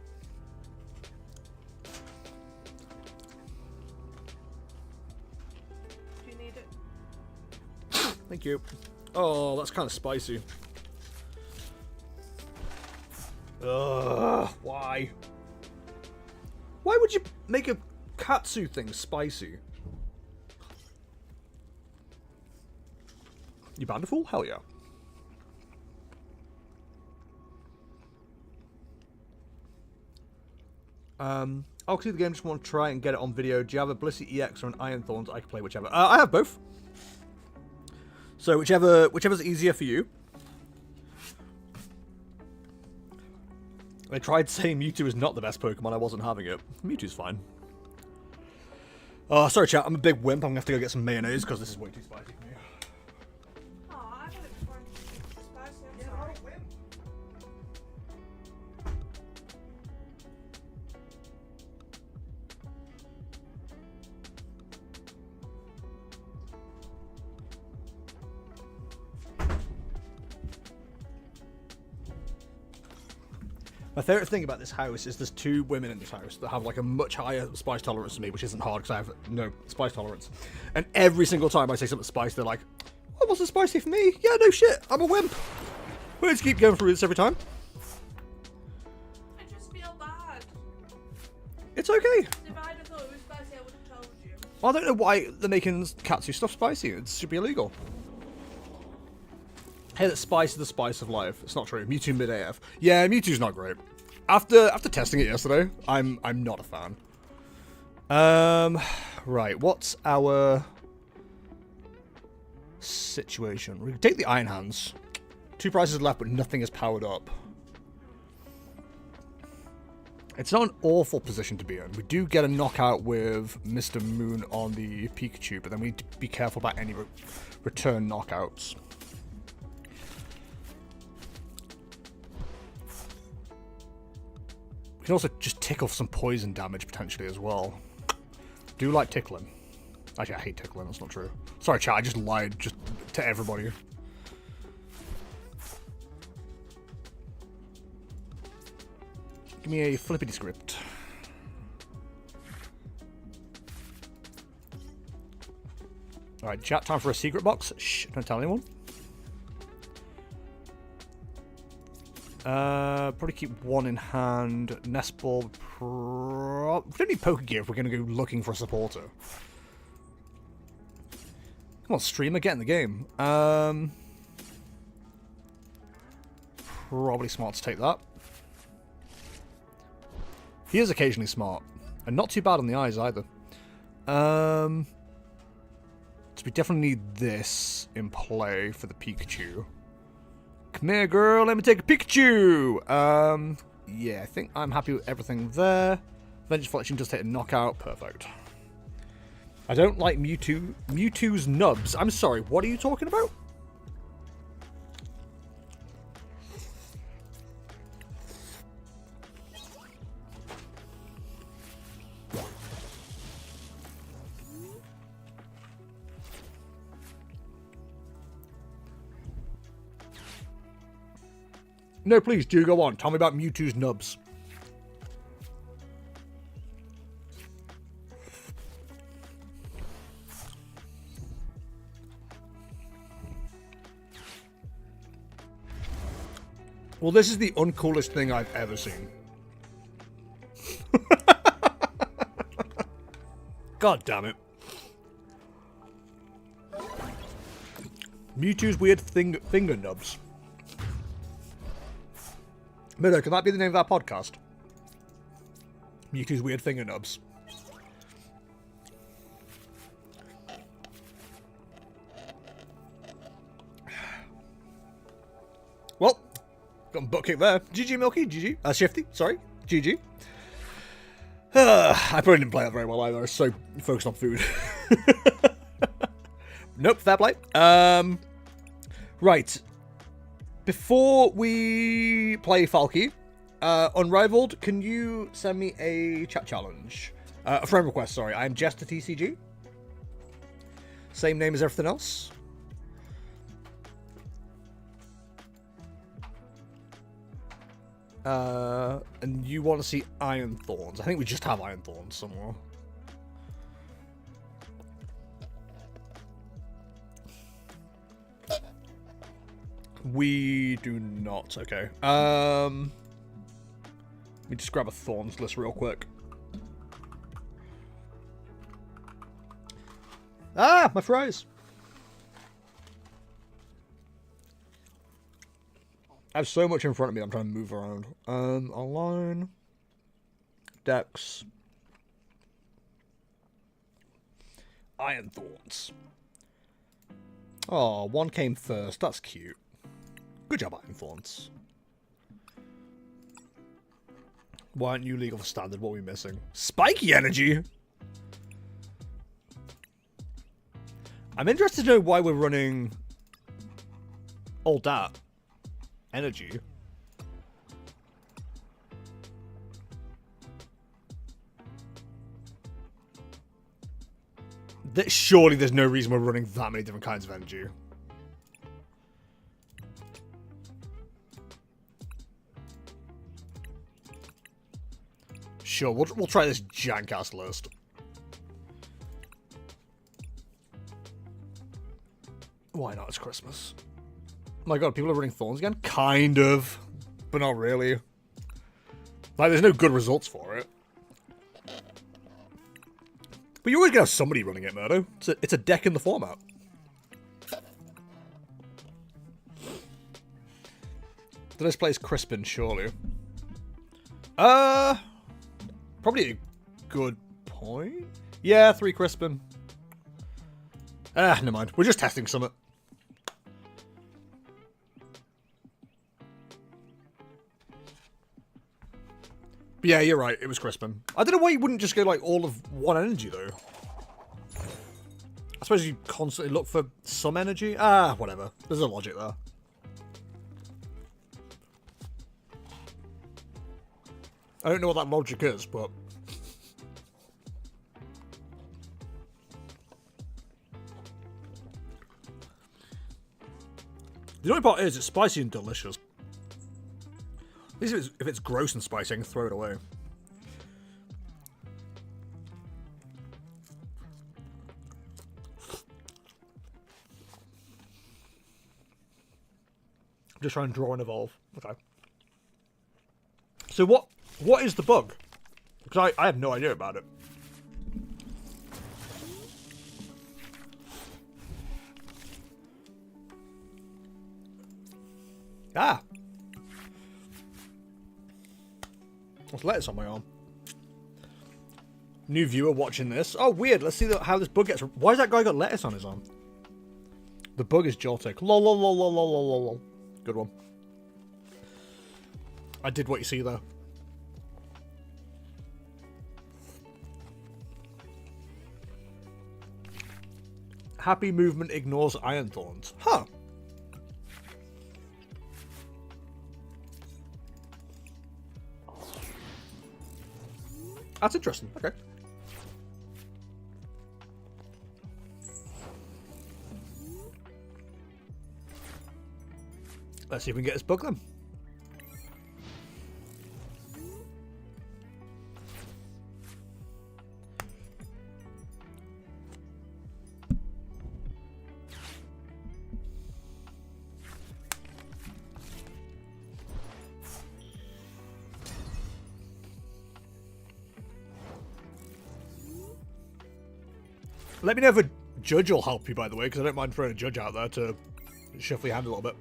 Do you need it? Thank you. Oh, that's kind of spicy. Ugh, why? Why would you make a katsu thing spicy? You bountiful? Hell yeah. I'll see the game, just want to try and get it on video. Do you have a Blissey EX or an Iron Thorns? I can play whichever. I have both. So whichever's easier for you. I tried saying Mewtwo is not the best Pokemon, I wasn't having it. Mewtwo's fine. Oh, sorry chat, I'm a big wimp. I'm gonna have to go get some mayonnaise because this is way too spicy for me. Oh, I had it before. It's spicy. I'm sorry. My favourite thing about this house is there's two women in this house that have like a much higher spice tolerance than me, which isn't hard because I have no spice tolerance. And every single time I say something spicy, they're like, "Oh, what's so spicy for me? Yeah, no shit, I'm a wimp." We'll just keep going through this every time. I just feel bad. It's okay. If I'd have thought it was spicy, I would have told you. I don't know why they're making katsu stuff spicy. It should be illegal. Hey, that spice is the spice of life. It's not true. Mewtwo mid AF. Yeah, Mewtwo's not great. After testing it yesterday, I'm not a fan. Right. What's our situation? We can take the Iron Hands. 2 prizes left, but nothing is powered up. It's not an awful position to be in. We do get a knockout with Mr. Moon on the Pikachu, but then we need to be careful about any return knockouts. We can also just tickle some poison damage potentially as well. Do like tickling. Actually, I hate tickling. That's not true. Sorry, chat. I just lied just to everybody. Give me a flippity script. Alright, chat, time for a secret box. Shh, don't tell anyone. Probably keep one in hand. Nest ball. We don't need Poke Gear if we're going to go looking for a supporter. Come on, streamer, get in the game. Probably smart to take that. He is occasionally smart. And not too bad on the eyes either. So we definitely need this in play for the Pikachu. Come here, girl. Let me take a Pikachu. Yeah, I think I'm happy with everything there. Vengeance Flexion does take a knockout. Perfect. I don't like Mewtwo's nubs. I'm sorry, what are you talking about? No, please, do go on. Tell me about Mewtwo's nubs. Well, this is the uncoolest thing I've ever seen. God damn it. Mewtwo's weird finger nubs. Mido, can that be the name of our podcast? Mewtwo's weird finger nubs. Well, got a butt kick there. GG Milky, GG. Shifty, sorry. GG. I probably didn't play that very well either. I was so focused on food. Nope, fair play. Right. Before we play Falky, Unrivaled, can you send me a chat challenge? A friend request, sorry. I'm Jester TCG. Same name as everything else. And you want to see Iron Thorns. I think we just have Iron Thorns somewhere. We do not. Okay. Let me just grab a thorns list real quick. Ah, my fries. I have so much in front of me. I'm trying to move around. Online. Decks. Iron thorns. Oh, one came first. That's cute. Good job, Iron thorns. Why aren't you legal for standard? What are we missing? Spiky energy? I'm interested to know why we're running all that energy. Surely there's no reason we're running that many different kinds of energy. Sure, we'll try this jank-ass list. Why not? It's Christmas. My god, people are running thorns again? Kind of. But not really. Like, there's no good results for it. But you're always going to have somebody running it, Murdo. It's a deck in the format. The next play is Crispin, surely. Probably a good point. Yeah, 3 Crispin. Never mind. We're just testing something. But yeah, you're right. It was Crispin. I don't know why you wouldn't just go like all of one energy though. I suppose you constantly look for some energy. Whatever. There's a logic there. I don't know what that logic is, but... The only part is, it's spicy and delicious. At least if it's gross and spicy, I can throw it away. I'm just trying to draw and evolve. Okay. So what is the bug? Because I have no idea about it. Ah! What's lettuce on my arm? New viewer watching this. Oh, weird. Let's see how this bug gets... Why has that guy got lettuce on his arm? The bug is Joltic. Lol, lol, lol, lol, lol, lol, lol. Good one. I did what you see there. Happy movement ignores iron thorns. Huh. That's interesting. Okay. Let's see if we can get this bug then. Let me know if a judge will help you, by the way, because I don't mind throwing a judge out there to shuffle your hand a little bit.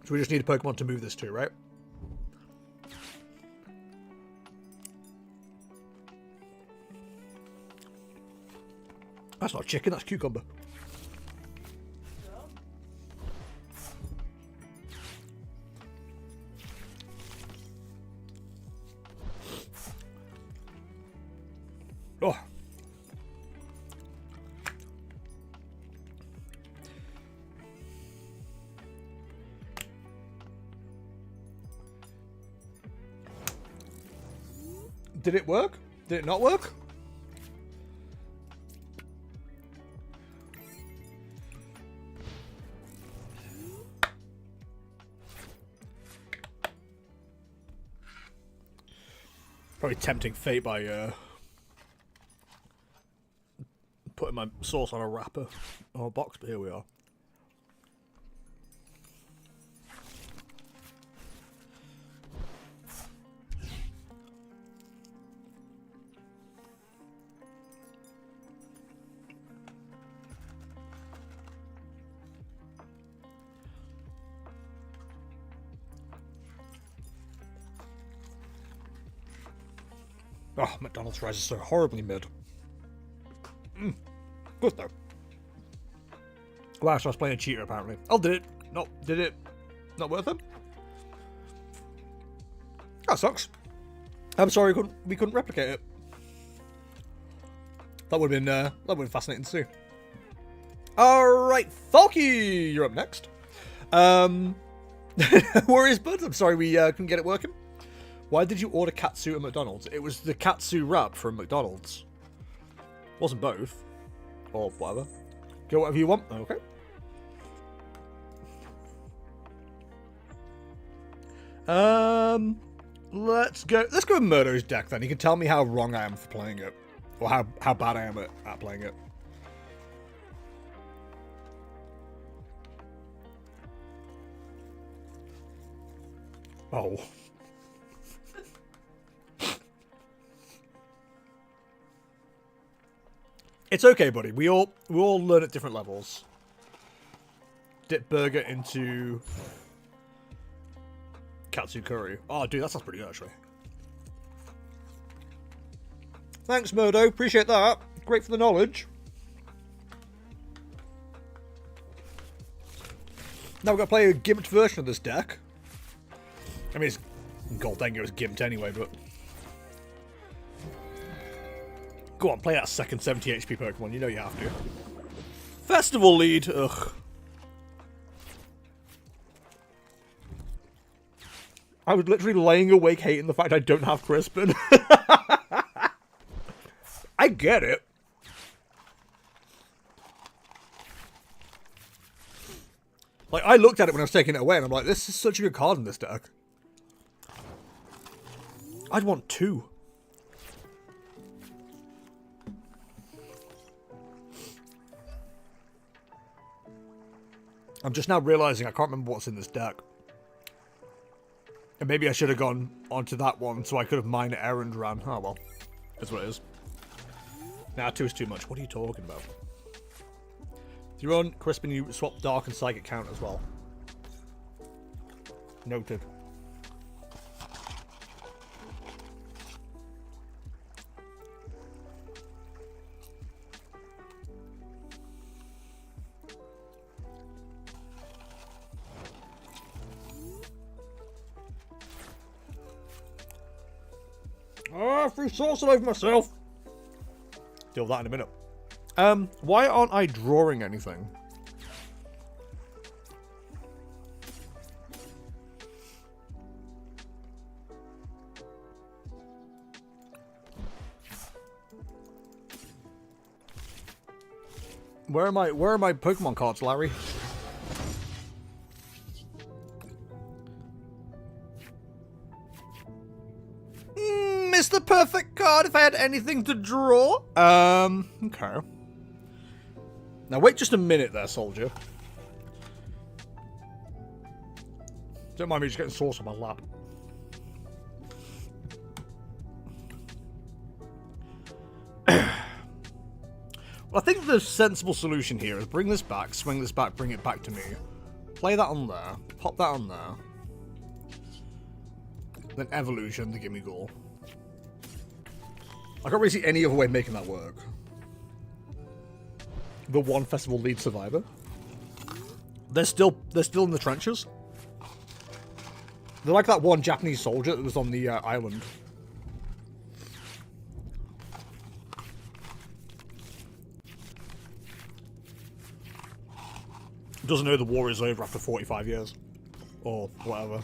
So we just need a Pokemon to move this to, right? That's not chicken, that's cucumber. Oh. Did it work? Did it not work? Probably tempting fate by putting my sauce on a wrapper or a box, but here we are. Oh, McDonald's fries are so horribly mid. Good though. Wow, so I was playing a cheater apparently. Oh, did it? No, did it? Not worth it? That sucks. I'm sorry we couldn't replicate it. That would have been fascinating to see. Alright, Falky, you're up next. Warriors Buds, I'm sorry we couldn't get it working. Why did you order katsu at McDonald's? It was the katsu wrap from McDonald's. Wasn't both. Or whatever. Go whatever you want. Okay. Let's go with Murdo's deck then. You can tell me how wrong I am for playing it. Or how bad I am at playing it. Oh. It's okay, buddy. We all learn at different levels. Dip burger into katsu curry. Oh, dude, that sounds pretty good, actually. Thanks, Murdo. Appreciate that. Great for the knowledge. Now we've got to play a gimped version of this deck. I mean, it's Goldengo is gimped anyway, but... Go on, play that second 70 HP Pokemon. You know you have to. Festival lead. Ugh. I was literally laying awake hating the fact I don't have Crispin. I get it. Like, I looked at it when I was taking it away and I'm like, this is such a good card in this deck. I'd want 2. I'm just now realizing I can't remember what's in this deck. And maybe I should have gone onto that one so I could have mined errand ran. Oh well. That's what it is. Nah, 2 is too much. What are you talking about? If you're on Crispin, you swap Dark and Psychic count as well. Noted. Free sauce all over myself. Deal with that in a minute. Why aren't I drawing anything? Where are my Pokemon cards, Larry? Missed the perfect card if I had anything to draw. Okay. Now wait just a minute there, soldier. Don't mind me just getting sauce on my lap. Well, I think the sensible solution here is bring this back, swing this back, bring it back to me. Play that on there. Pop that on there. Then evolution, the gimme goal. I can't really see any other way of making that work. The one festival lead survivor. They're still in the trenches. They're like that one Japanese soldier that was on the island. Doesn't know the war is over after 45 years. Or whatever.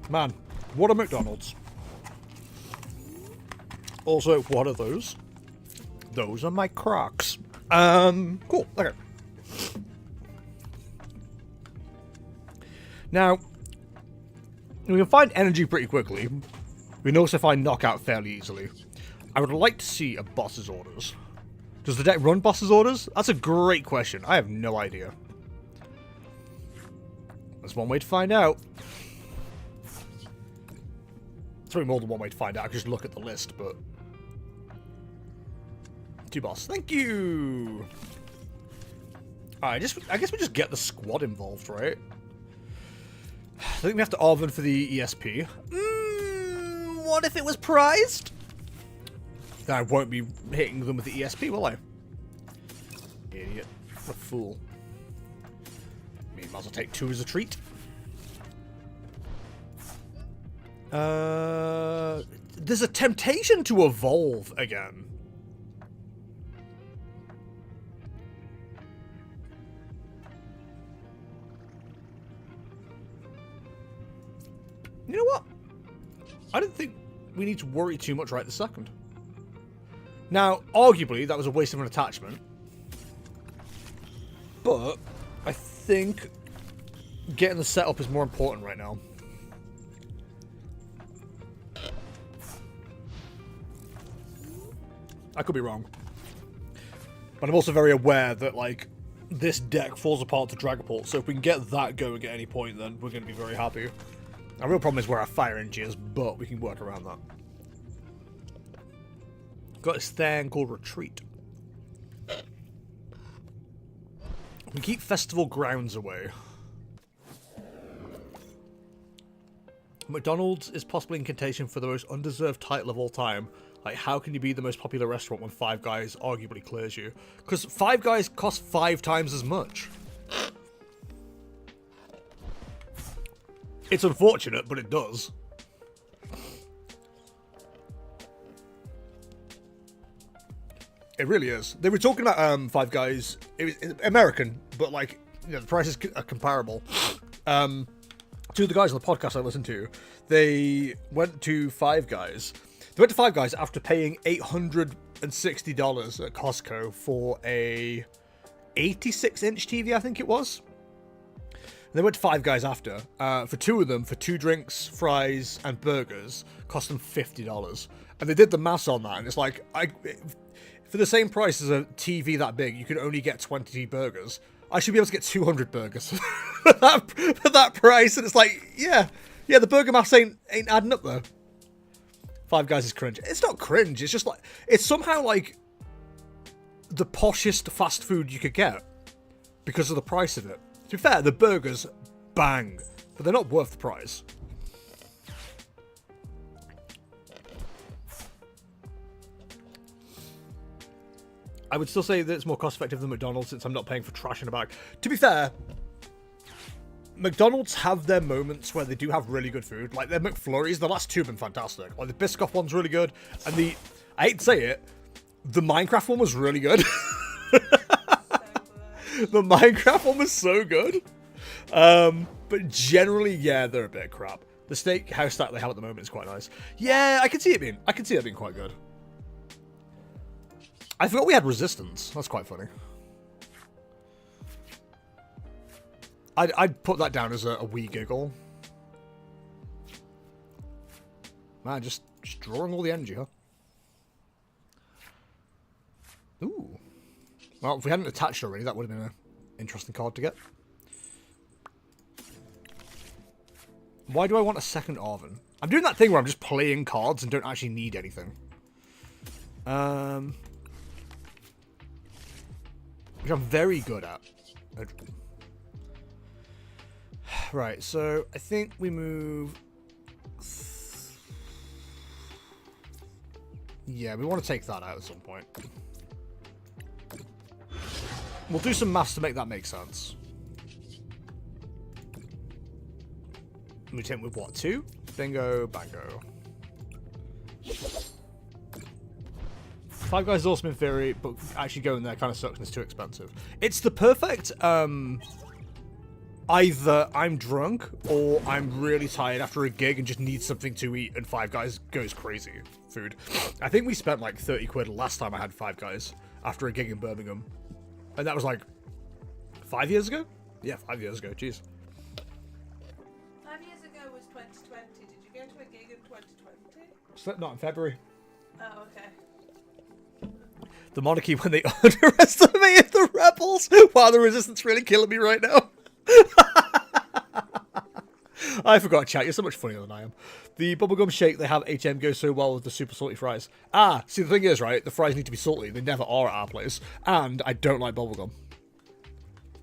Man, what are McDonald's? Also, what are those? Those are my Crocs. Cool. Okay. Now, we can find energy pretty quickly. We can also find knockout fairly easily. I would like to see a boss's orders. Does the deck run boss's orders? That's a great question. I have no idea. There's one way to find out. It's probably more than one way to find out. I can just look at the list, but... 2 boss. Thank you! Alright, I guess we just get the squad involved, right? I think we have to Arvin for the ESP. What if it was prized? Then I won't be hitting them with the ESP, will I? Idiot. What a fool. I mean, might as well take 2 as a treat. There's a temptation to evolve again. You know what? I don't think we need to worry too much right this second. Now, arguably, that was a waste of an attachment. But I think getting the setup is more important right now. I could be wrong. But I'm also very aware that, like, this deck falls apart to Dragapult, so if we can get that going at any point, then we're going to be very happy. Our real problem is where our fire energy is, but we can work around that. Got this thing called Retreat. We keep Festival Grounds away. McDonald's is possibly in contention for the most undeserved title of all time. Like, how can you be the most popular restaurant when Five Guys arguably clears you? Because Five Guys cost 5 times as much. It's unfortunate, but it does. It really is. They were talking about Five Guys. It was American, but like, you know, the prices are comparable. 2 of the guys on the podcast I listened to, they went to Five Guys. They went to Five Guys after paying $860 at Costco for a 86-inch TV, I think it was. They went to Five Guys after. For 2 of them, for 2 drinks, fries, and burgers, cost them $50. And they did the maths on that, and it's like, for the same price as a TV that big, you can only get 20 burgers. I should be able to get 200 burgers for that price. And it's like, yeah, the burger maths ain't adding up though. Five Guys is cringe. It's not cringe. It's just like, it's somehow like the poshest fast food you could get because of the price of it. To be fair, the burgers bang, but they're not worth the price. I would still say that it's more cost effective than McDonald's since I'm not paying for trash in a bag. To be fair, McDonald's have their moments where they do have really good food. Like their McFlurries, the last 2 have been fantastic. Like the Biscoff one's really good, and I hate to say it, the Minecraft one was really good. The Minecraft one was so good. But generally, yeah, they're a bit crap. The steakhouse that they have at the moment is quite nice. Yeah, I can see it being quite good. I forgot we had resistance. That's quite funny. I'd put that down as a wee giggle. Man, just drawing all the energy, huh? Ooh. Well, if we hadn't attached already, that would have been an interesting card to get. Why do I want a second Arvin? I'm doing that thing where I'm just playing cards and don't actually need anything. Which I'm very good at. Right, so I think we move... Yeah, we want to take that out at some point. We'll do some maths to make that make sense. We take with what, 2? Bingo, bango. Five Guys is awesome in theory, but actually going there kind of sucks and it's too expensive. It's the perfect either I'm drunk or I'm really tired after a gig and just need something to eat, and Five Guys goes crazy. Food. I think we spent like 30 quid last time I had Five Guys after a gig in Birmingham. And that was like 5 years ago? Yeah, 5 years ago. Jeez. 5 years ago was 2020. Did you go to a gig in 2020? Not in February. Oh, okay. The monarchy when they underestimated the rebels. Wow, the resistance really killing me right now. I forgot, chat. You're so much funnier than I am. The bubblegum shake they have HM goes so well with the super salty fries. Ah, see, the thing is, right, the fries need to be salty. They never are at our place. And I don't like bubblegum.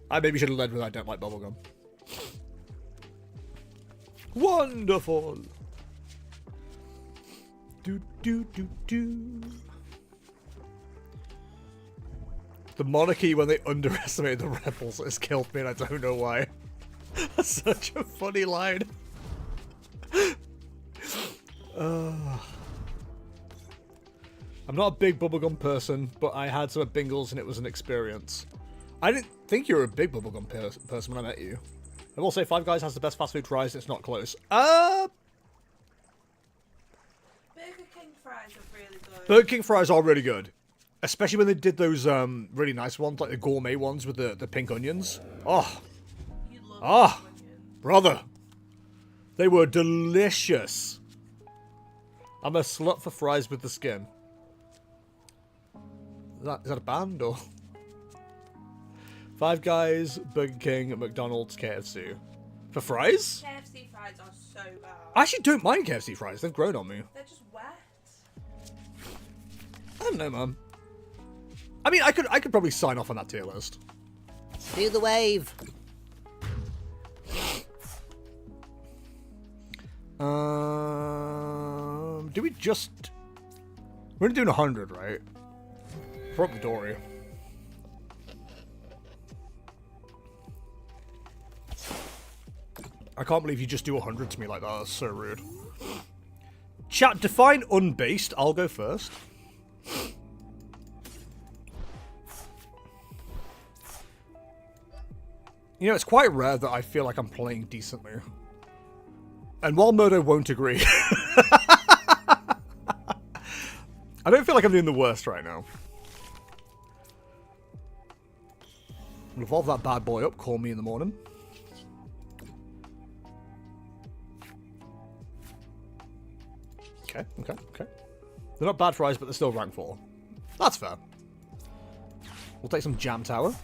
I maybe should have led with I don't like bubblegum. Wonderful. Do, do, do, do. The monarchy when they underestimated the rebels has killed me and I don't know why. That's such a funny line. I'm not a big bubblegum person, but I had some at Bingles and it was an experience. I didn't think you were a big bubblegum person when I met you. I will say Five Guys has the best fast food fries, it's not close. Burger King fries are really good. Burger King fries are really good. Especially when they did those really nice ones, like the gourmet ones with the pink onions. Oh. You love Ah, onions. brother. They were delicious. I'm a slut for fries with the skin. Is that a band or? Five Guys, Burger King, McDonald's, KFC. For fries? KFC fries are so bad. I actually don't mind KFC fries. They've grown on me. They're just wet. I don't know, man. I mean, I could probably sign off on that tier list. Do the wave. Do we just... We're only doing 100, right? Probably Dory. I can't believe you just do 100 to me like that. That's so rude. Chat, define unbased. I'll go first. You know, it's quite rare that I feel like I'm playing decently. And while Murdo won't agree, I don't feel like I'm doing the worst right now. Revolve that bad boy up, call me in the morning. Okay. They're not bad fries, but they're still rank 4. That's fair. We'll take some Jam Tower.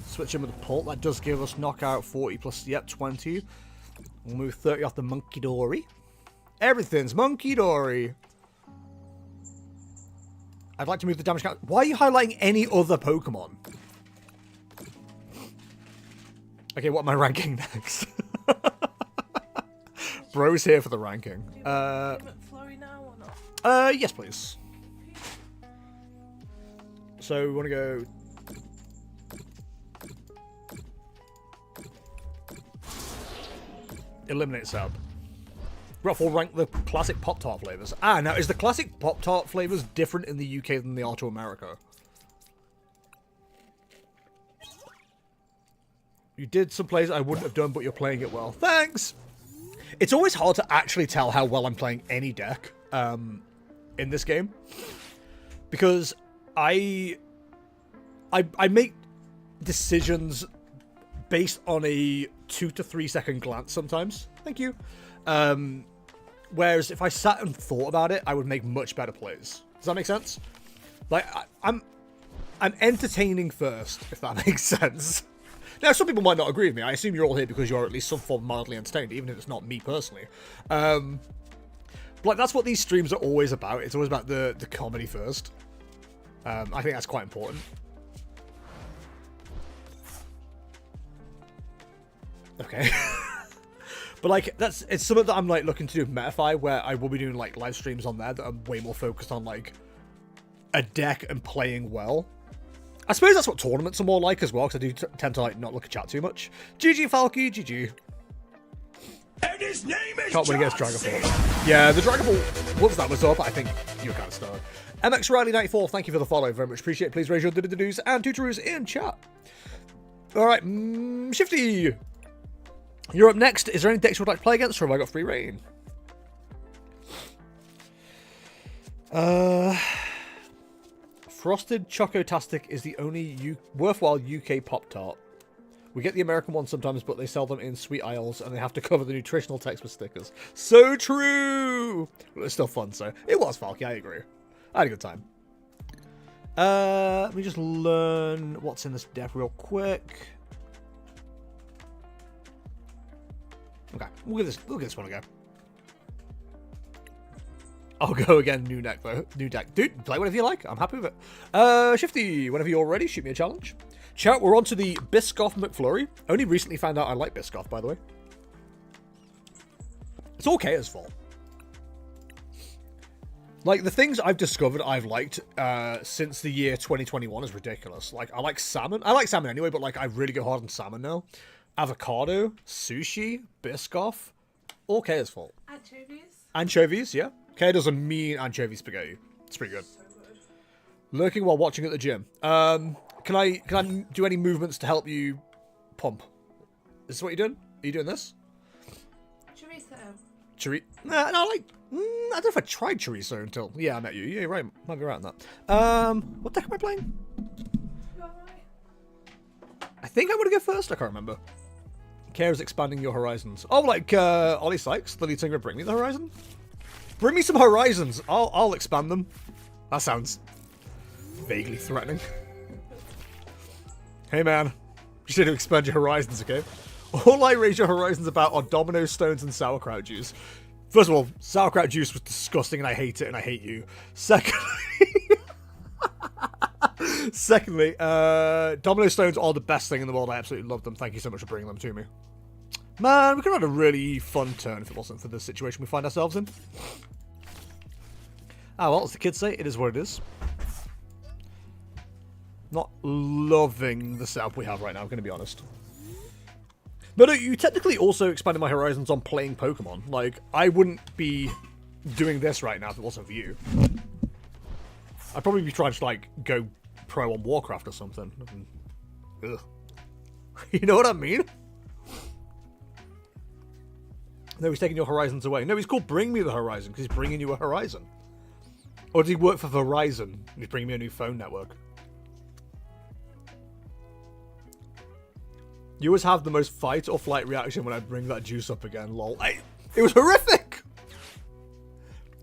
Switch in with a pult. That does give us knockout 40 plus, yep, 20. We'll move 30 off the Monkey Dory. Everything's Monkey Dory. I'd like to move the damage count. Why are you highlighting any other Pokemon? Okay, what am I ranking next? Bro's here for the ranking. Do you want McFlurry now or not? Yes, please. So we want to go. Eliminate sub. Ruffle rank the classic Pop-Tart flavors. Ah, now is the classic Pop-Tart flavors different in the UK than they are to America? You did some plays I wouldn't have done, but you're playing it well. Thanks! It's always hard to actually tell how well I'm playing any deck in this game. Because I make decisions based on a 2 to 3 second glance sometimes. Thank you. Whereas if I sat and thought about it, I would make much better plays. Does that make sense? Like, I'm entertaining first, if that makes sense. Now, some people might not agree with me. I assume you're all here because you're at least some form of mildly entertained, even if it's not me personally. But like, that's what these streams are always about. It's always about the comedy first. I think that's quite important. Okay. But like, it's something that I'm like looking to do with Metafy, where I will be doing like live streams on there that are way more focused on like a deck and playing well. I suppose that's what tournaments are more like as well, because I do tend to like not look at chat too much. GG Falky, GG. And his name is Can't win against Dragonfall. Yeah, the Dragonfall, once that was up, I think you were kind of stunned. MX Riley 94, thank you for the follow, very much appreciate it. Please raise your do-do-do's and tutorus in chat. All right, Shifty. You're up next. Is there any decks you would like to play against, or have I got free reign? Frosted Chocotastic is the only worthwhile UK Pop-Tart. We get the American ones sometimes, but they sell them in sweet aisles, and they have to cover the nutritional text with stickers. So true! But it's still fun, so... It was, Falky, I agree. I had a good time. Let me just learn what's in this deck real quick. Okay, we'll give this one a go. I'll go again, new deck though. New deck. Dude, play whatever you like. I'm happy with it. Shifty, whenever you're ready, shoot me a challenge. Chat, we're on to the Biscoff McFlurry. Only recently found out I like Biscoff, by the way. It's all Kaya's fault. Like, the things I've discovered I've liked since the year 2021 is ridiculous. Like, I like salmon. I like salmon anyway, but, like, I really go hard on salmon now. Avocado, sushi, Biscoff. All Kaya's fault. Anchovies. Anchovies, yeah. Kaya does a mean anchovy spaghetti. It's pretty good. So good. Lurking while watching at the gym. Can I do any movements to help you pump? Is this what you're doing? Are you doing this? Chorizo. No, like, I don't know if I tried chorizo until... Yeah, I met you. Yeah, you're right. Might be right on that. What deck am I playing? You alright? I think I'm going to go first. I can't remember. Care is expanding your horizons. Oh, like, Ollie Sykes, the lead singer, bring me the horizon? Bring me some horizons. I'll expand them. That sounds vaguely threatening. Hey, man. You should expand your horizons, okay? All I raise your horizons about are domino stones and sauerkraut juice. First of all, sauerkraut juice was disgusting and I hate it and I hate you. Secondly, domino stones are the best thing in the world. I absolutely love them. Thank you so much for bringing them to me. Man, we could have had a really fun turn if it wasn't for the situation we find ourselves in. Ah, well, as the kids say, it is what it is. Not loving the setup we have right now, I'm going to be honest. But you technically also expanded my horizons on playing Pokemon. Like, I wouldn't be doing this right now if it wasn't for you. I'd probably be trying to, like, go pro on Warcraft or something. Ugh. You know what I mean? No, he's taking your horizons away. No, he's called Bring Me the Horizon because he's bringing you a horizon. Or does he work for Verizon? He's bringing me a new phone network. You always have the most fight or flight reaction when I bring that juice up again, lol. It was horrific!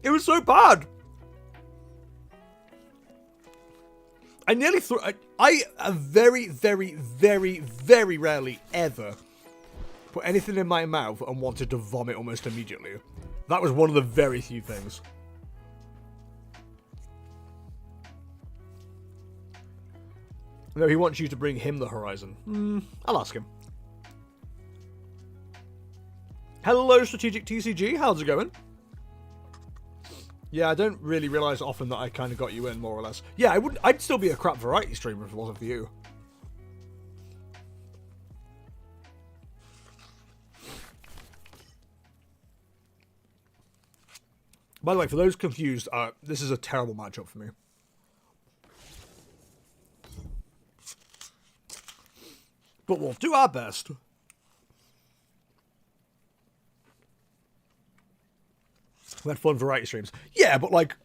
It was so bad! I nearly threw... I very, very, very, very rarely ever put anything in my mouth and wanted to vomit almost immediately. That was one of the very few things. No, he wants you to bring him the horizon. I'll ask him. Hello, Strategic TCG. How's it going? Yeah, I don't really realise often that I kind of got you in, more or less. Yeah, I'd still be a crap variety streamer if it wasn't for you. By the way, for those confused, this is a terrible matchup for me. But we'll do our best. We had fun variety streams. Yeah, but like,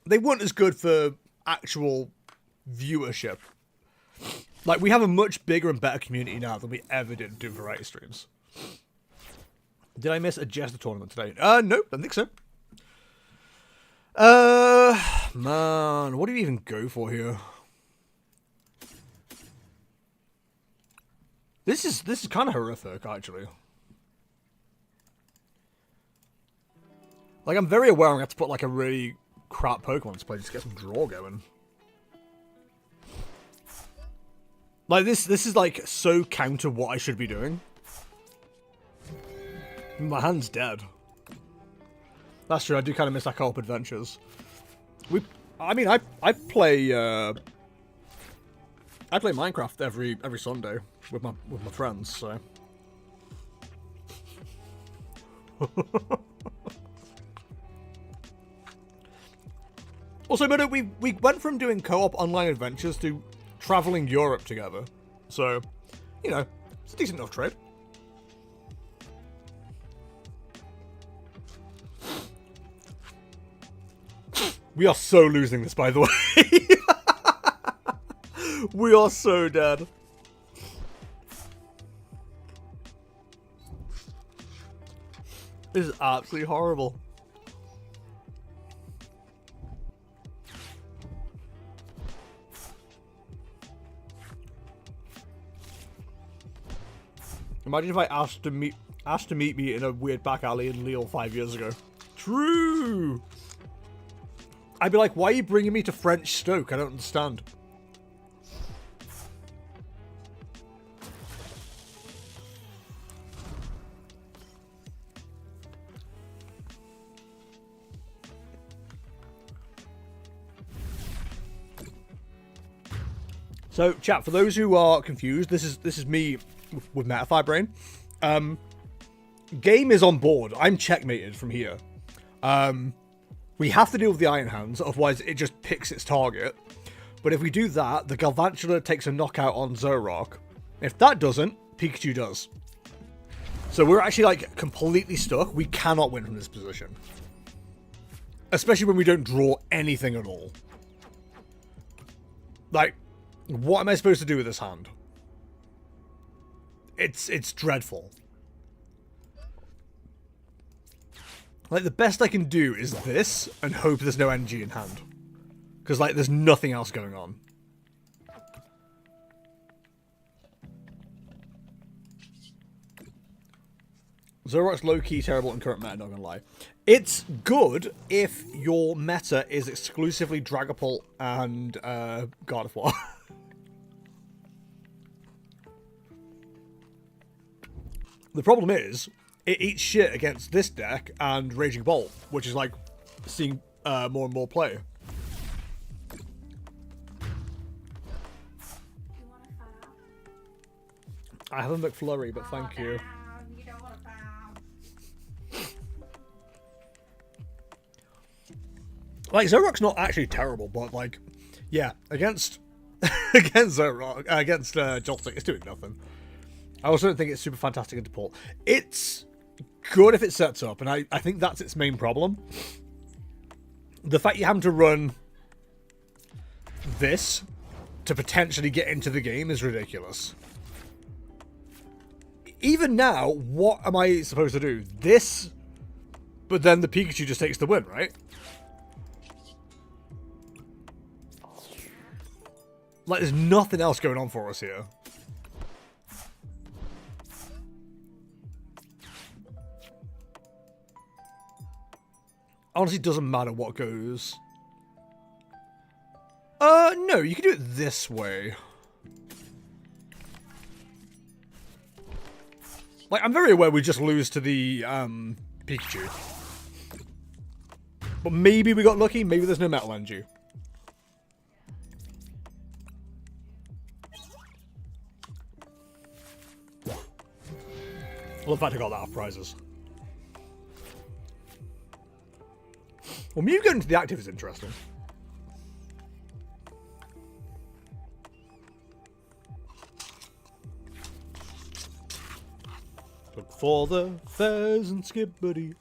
they weren't as good for actual viewership. Like, we have a much bigger and better community now than we ever did doing variety streams. Did I miss a Jester tournament today? Nope, I don't think so. Man, what do you even go for here? This is kind of horrific, actually. Like, I'm very aware I'm going to have to put, like, a really crap Pokemon to play just to get some draw going. Like, this is, like, so counter what I should be doing. My hand's dead. That's true, I do kind of miss that co-op adventures. I mean, I play Minecraft every Sunday with my friends, so... Also, but we went from doing co-op online adventures to traveling Europe together. So, you know, it's a decent enough trade. We are so losing this, by the way. We are so dead. This is absolutely horrible. Imagine if I asked to meet me in a weird back alley in Lille 5 years ago. True. I'd be like, why are you bringing me to French Stoke? I don't understand. So, chat, for those who are confused, this is me with Metafy Brain. Game is on board. I'm checkmated from here. We have to deal with the Iron Hands, otherwise it just picks its target. But if we do that, the Galvantula takes a knockout on Zoroark. If that doesn't, Pikachu does. So we're actually like completely stuck. We cannot win from this position. Especially when we don't draw anything at all. Like, what am I supposed to do with this hand? It's dreadful. Like, the best I can do is this, and hope there's no energy in hand. Because, like, there's nothing else going on. Zoroark's low-key terrible in current meta, not gonna lie. It's good if your meta is exclusively Dragapult and Gardevoir. The problem is, it eats shit against this deck and Raging Bolt, which is like seeing more and more play. I have a McFlurry, but thank you. Like, Zoroark's not actually terrible, but like, yeah, against Zoroark, against Joltik, it's doing nothing. I also don't think it's super fantastic into pull. It's good if it sets up, and I think that's its main problem. The fact you have to run this to potentially get into the game is ridiculous. Even now, what am I supposed to do? This, but then the Pikachu just takes the win, right? Like, there's nothing else going on for us here. Honestly, doesn't matter what goes. No, you can do it this way. Like, I'm very aware we just lose to the, Pikachu. But maybe we got lucky, maybe there's no Metal Energy. I love the fact I got that off prizes. Well, Mew going into the active is interesting. Look for the pheasant, Skibbity.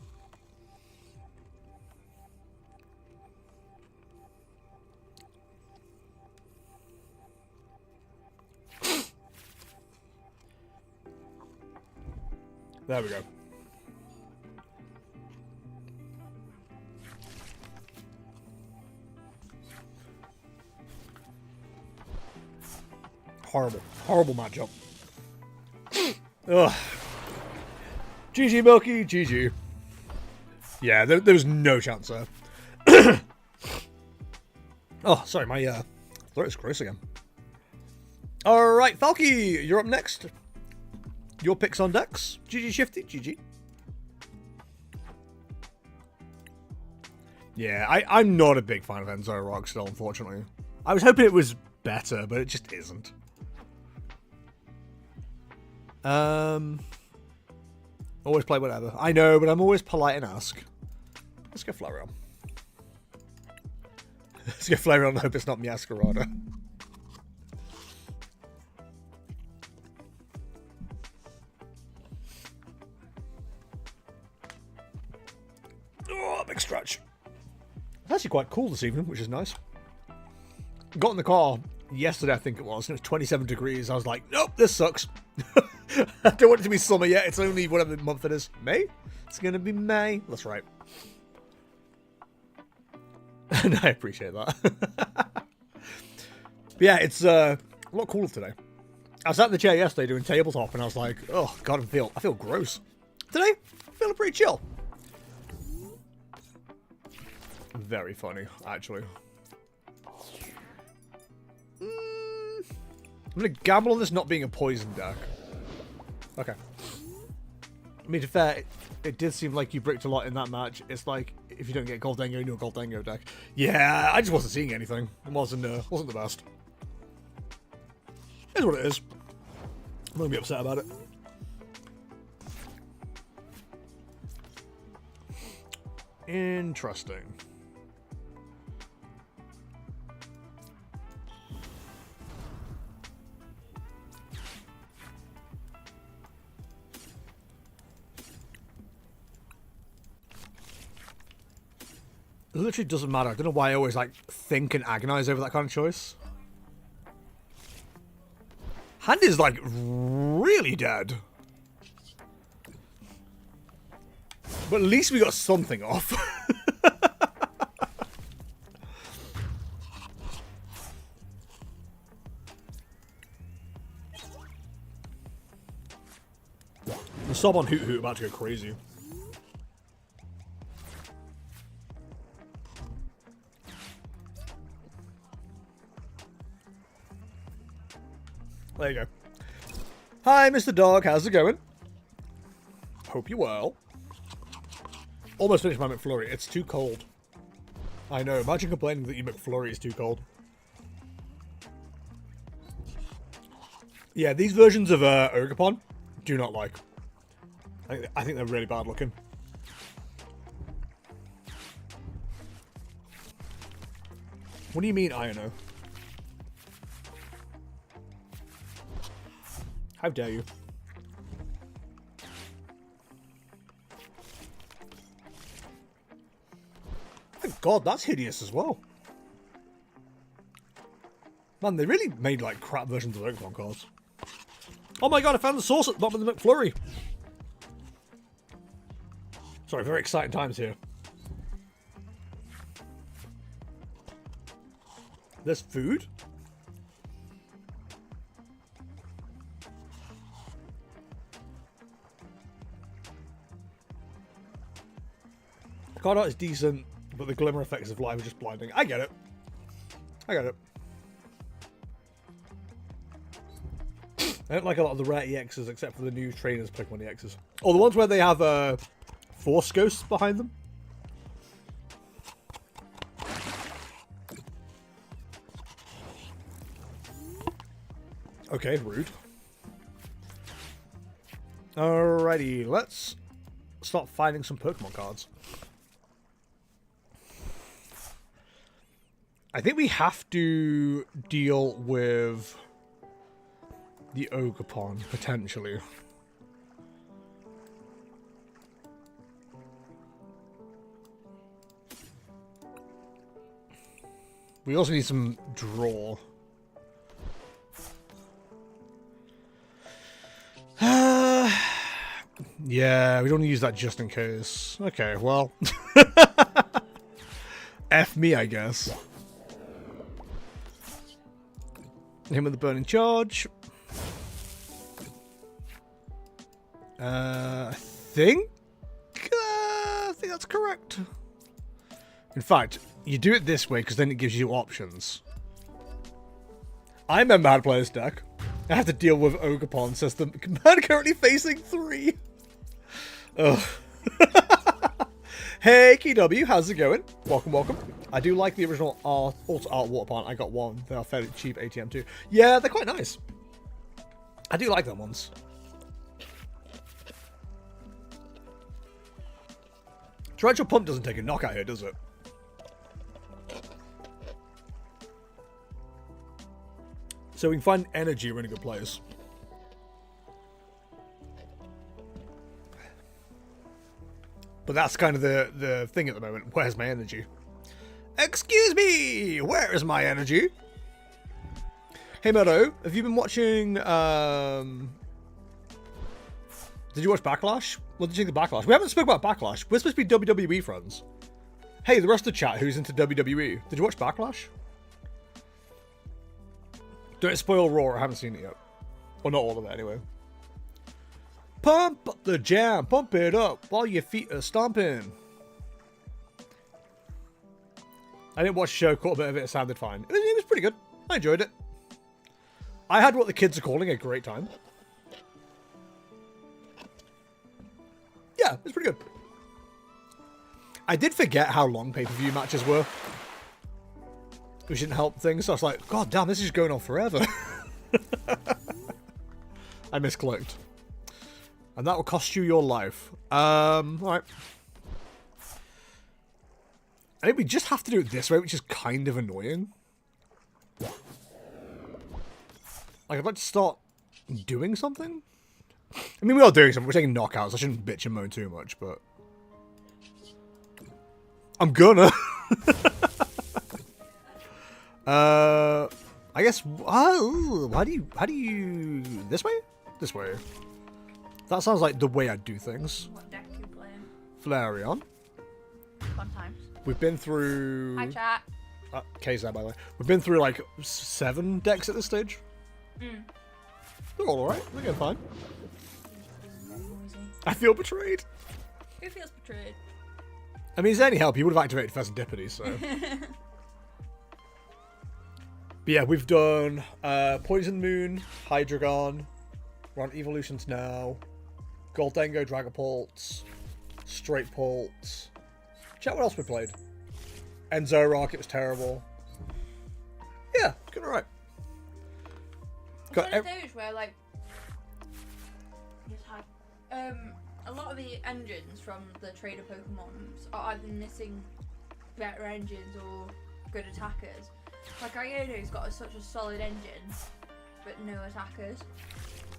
There we go. Horrible. Horrible matchup. Ugh. GG, Milky. GG. Yeah, there was no chance there. Oh, sorry, my throat is gross again. Alright, Falky, you're up next. Your picks on decks. GG Shifty. GG. Yeah, I'm not a big fan of Enzo Rock still, unfortunately. I was hoping it was better, but it just isn't. Always play whatever. I know, but I'm always polite and ask. Let's go Flareon. Let's go Flareon and hope it's not Miascarada. actually quite cool this evening, which is nice. Got in the car yesterday, I think it was, and it was 27 degrees. I was like, nope, this sucks. I don't want it to be summer yet. It's only whatever month it is. May? It's going to be May. That's right. And I appreciate that. But yeah, it's a lot cooler today. I sat in the chair yesterday doing tabletop, and I was like, oh, God, I feel gross. Today, feeling pretty chill. Very funny, actually. I'm going to gamble on this not being a poison deck. Okay. I mean, to be fair, it did seem like you bricked a lot in that match. It's like, if you don't get Goldengo, you do a Goldengo deck. Yeah, I just wasn't seeing anything. It wasn't the best. It is what it is. I'm going to be upset about it. Interesting. It literally doesn't matter. I don't know why I always like think and agonize over that kind of choice. Hand is like really dead. But at least we got something off. The sub on Hoot Hoot about to go crazy. There you go. Hi, Mr. Dog. How's it going? Hope you're well. Almost finished my McFlurry. It's too cold. I know. Imagine complaining that your McFlurry is too cold. Yeah, these versions of Ogapon do not like. I think they're really bad looking. What do you mean, I know? How dare you? Thank God, that's hideous as well. Man, they really made like crap versions of Pokemon cards. Oh my God, I found the source at the bottom of the McFlurry. Sorry, very exciting times here. There's food? Card art is decent, but the glimmer effects of life are just blinding. I get it. I get it. I don't like a lot of the rare EXs except for the new trainers Pokemon EXs. Or the ones where they have Force Ghosts behind them. Okay, rude. Alrighty, let's start finding some Pokemon cards. I think we have to deal with the Ogapon, potentially. We also need some draw. Yeah, we don't use that just in case. Okay, well. F me, I guess. Him with the burning charge. I think that's correct. In fact, you do it this way because then it gives you options. I remember how to play this deck. I have to deal with Ogapon, says the man currently facing 3. Ugh. Hey, KW, how's it going? Welcome, welcome. I do like the original Ultra Art Water Plant. I got one. They are fairly cheap ATM too. Yeah, they're quite nice. I do like them ones. Torrential Pump doesn't take a knockout here, does it? So we can find energy in a good place. But that's kind of the thing at the moment. Where's my energy? Excuse me! Where is my energy? Hey, Meadow, have you been watching, Did you watch Backlash? What did you think of Backlash? We haven't spoken about Backlash. We're supposed to be WWE friends. Hey, the rest of the chat who's into WWE, did you watch Backlash? Don't spoil Raw, I haven't seen it yet. Or not all of it, anyway. Pump up the jam, pump it up while your feet are stomping. I didn't watch the show, caught a bit of it, it sounded fine. It was pretty good. I enjoyed it. I had what the kids are calling a great time. Yeah, it was pretty good. I did forget how long pay-per-view matches were. Which didn't help things, so I was like, God damn, this is going on forever. I misclicked. And that will cost you your life. Alright. I think we just have to do it this way, which is kind of annoying. Like, I'd like to start doing something. I mean, we are doing something. We're taking knockouts. I shouldn't bitch and moan too much, but... I'm gonna. I guess... Oh, how do you... This way? This way. That sounds like the way I do things. What deck are you playing? Flareon. Fun times. We've been through... Hi, chat. KZ, by the way. We've been through, like, 7 decks at this stage. They're all alright. They're going fine. I feel betrayed. Who feels betrayed? I mean, is there any help? You would have activated Pheasantipity, so... But yeah, we've done Poison Moon, Hydreigon. We're on Evolutions now. Goldengo, Dragapult. Straight Pult. Check what else we played. Enzo Rock, it was terrible. Yeah, it's going alright. It's one of those where, like... Yes, hi. A lot of the engines from the trader Pokémons are either missing better engines or good attackers. Like Iono's got such a solid engine, but no attackers.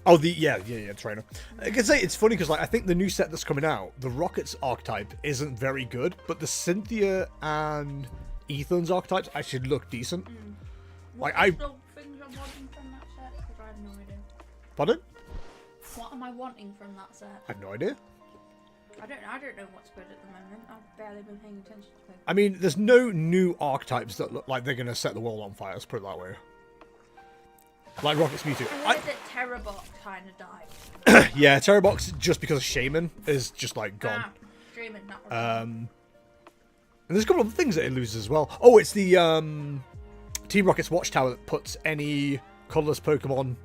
Oh, yeah, trainer. I can say it's funny because, like, I think the new set that's coming out, the Rockets archetype isn't very good, but the Cynthia and Ethan's archetypes actually look decent. What Like, are the things I'm wanting from that set? Because I have no idea. Pardon? What am I wanting from that set? I have no idea. I don't know what's good at the moment. I've barely been paying attention to Pokemon. I mean, there's no new archetypes that look like they're going to set the world on fire, let's put it that way. Like Rocket's Mewtwo. I heard that Terrabot kind of died. Yeah, Terrabox, just because of Shaman, is just, like, gone. Streaming, not really. And there's a couple of things that it loses as well. Oh, it's the Team Rocket's Watchtower that puts any colourless Pokemon...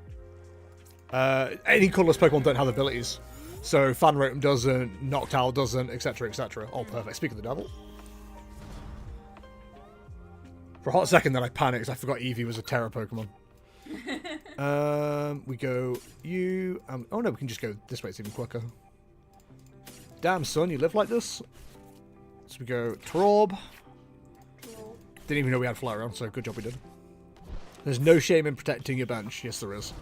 any colourless Pokemon don't have abilities. So Fanrotom doesn't, Noctowl doesn't, etc, etc. Oh, perfect. Speak of the devil. For a hot second then I panicked. I forgot Eevee was a Terra Pokemon. We go you... oh no, we can just go this way. It's even quicker. Damn, son, you live like this? So we go Torb. Didn't even know we had Flareon, so good job we did. There's no shame in protecting your bench. Yes, there is.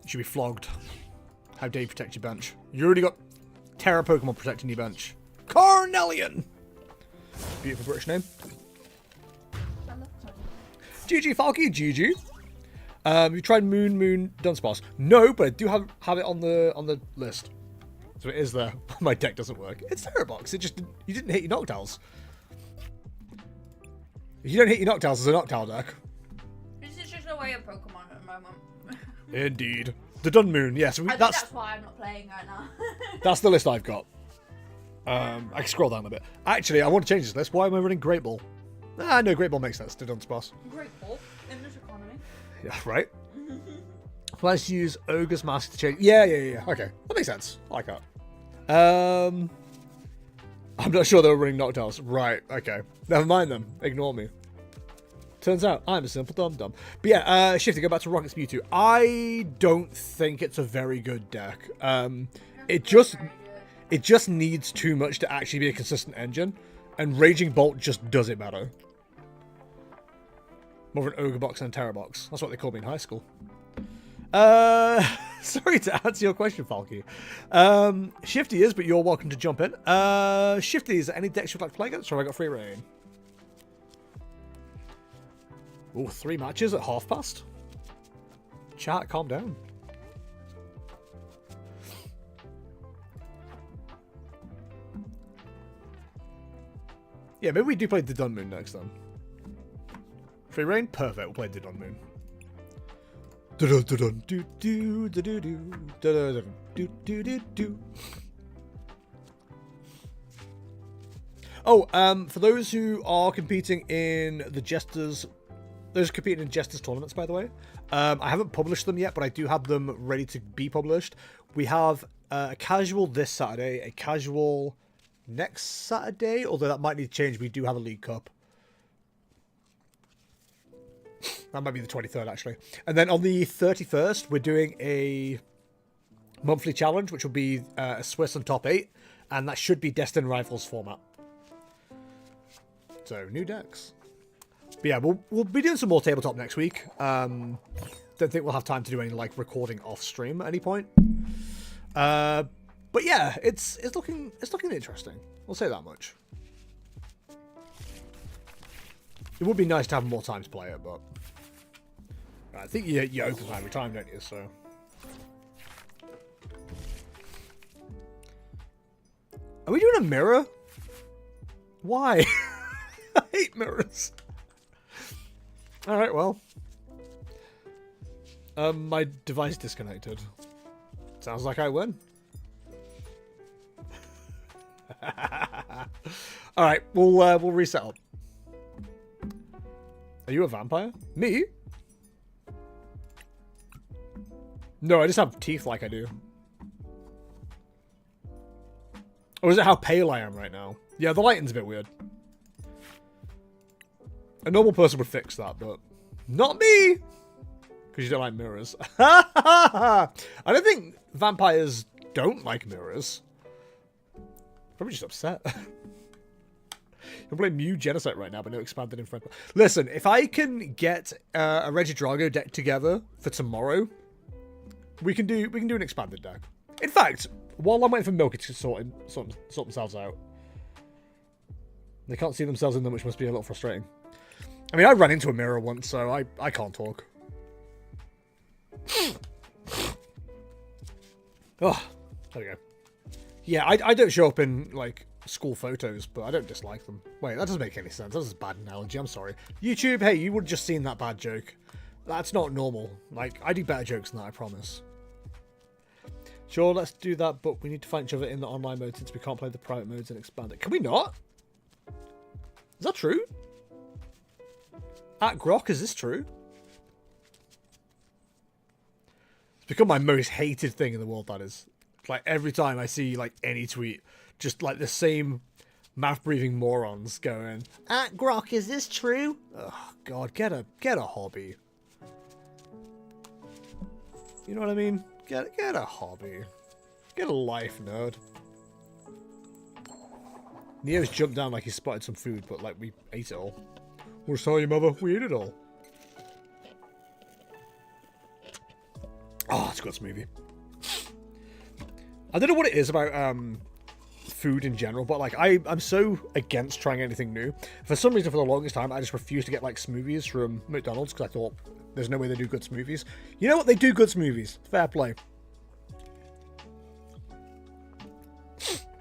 You should be flogged. How dare you protect your bench? You already got Terra Pokemon protecting your bench. Cornelian! Beautiful British name. GG Falky, GG. You tried Moon Dunsparce? No, but I do have it on the list. So it is there. My deck doesn't work. It's Terrabox. It just... You didn't hit your Noctowls. If you don't hit your Noctowls, it's a Noctowl deck. This is just a way of Pokemon at the moment. Indeed. The Dunmoon, yes. I think that's why I'm not playing right now. That's the list I've got. I can scroll down a bit. Actually, I want to change this list. Why am I running Great Ball? Ah, no, Great Ball makes sense to Dunsparce. Great ball in this economy. Yeah, right? Let's use Ogre's Mask to change... Yeah. Okay, that makes sense. I like that. I'm not sure they were running Noctowls. Right, okay. Never mind them. Ignore me. Turns out I'm a simple dum-dum. But yeah, Shifty, go back to Rocket's Mewtwo. I don't think it's a very good deck. It just needs too much to actually be a consistent engine, and Raging Bolt just does it better. More of an Ogre Box and Terra Box. That's what they called me in high school. Sorry to answer your question, Falky. Shifty is, but you're welcome to jump in. Shifty, is there any decks you'd like to play against, or have I got free reign? Oh, 3 matches at half past. Chat, calm down. Yeah, maybe we do play the Dun Moon next then. Free reign? Perfect, we'll play the Dun Moon. Oh, for those who are competing in the Jesters, those competing in Jesters tournaments, by the way, I haven't published them yet, but I do have them ready to be published. We have a casual this Saturday, a casual next Saturday, although that might need to change. We do have a League Cup. That might be the 23rd, actually. And then on the 31st, we're doing a monthly challenge, which will be a Swiss and top 8. And that should be Destined Rifles format. So, new decks. But yeah, we'll be doing some more tabletop next week. Don't think we'll have time to do any, like, recording off stream at any point. But yeah, it's looking interesting. I'll say that much. It would be nice to have more time to play it, but I think you open time every time, don't you? So are we doing a mirror? Why? I hate mirrors. All right, well, my device disconnected. Sounds like I win. All right, we'll reset up. Are you a vampire? Me? No, I just have teeth like I do. Or is it how pale I am right now? Yeah, the lighting's a bit weird. A normal person would fix that, but not me! Because you don't like mirrors. I don't think vampires don't like mirrors. Probably just upset. You're playing Mew Genocide right now, but no expanded in front. Listen, if I can get a Regidrago deck together for tomorrow, we can do an expanded deck. In fact, while I'm waiting for Milky to sort themselves out, they can't see themselves in them, which must be a little frustrating. I mean, I ran into a mirror once, so I can't talk. Oh, there we go. Yeah, I don't show up in, like, school photos, but I don't dislike them. Wait, that doesn't make any sense. That's a bad analogy. I'm sorry. YouTube, hey, you would have just seen that bad joke. That's not normal. Like, I do better jokes than that, I promise. Sure, let's do that, but we need to find each other in the online mode since we can't play the private modes and expand it. Can we not? Is that true? At Grok, is this true? It's become my most hated thing in the world, that is. Like, every time I see, like, any tweet, just, like, the same mouth-breathing morons going, "At Grok, is this true?" Oh, God, get a hobby. You know what I mean? Get a hobby. Get a life, nerd. Neo's jumped down like he spotted some food, but, like, we ate it all. We're sorry, mother. We ate it all. Oh, it's a good smoothie. I don't know what it is about food in general, but like I'm so against trying anything new. For some reason, for the longest time, I just refused to get like smoothies from McDonald's because I thought there's no way they do good smoothies. You know what? They do good smoothies. Fair play.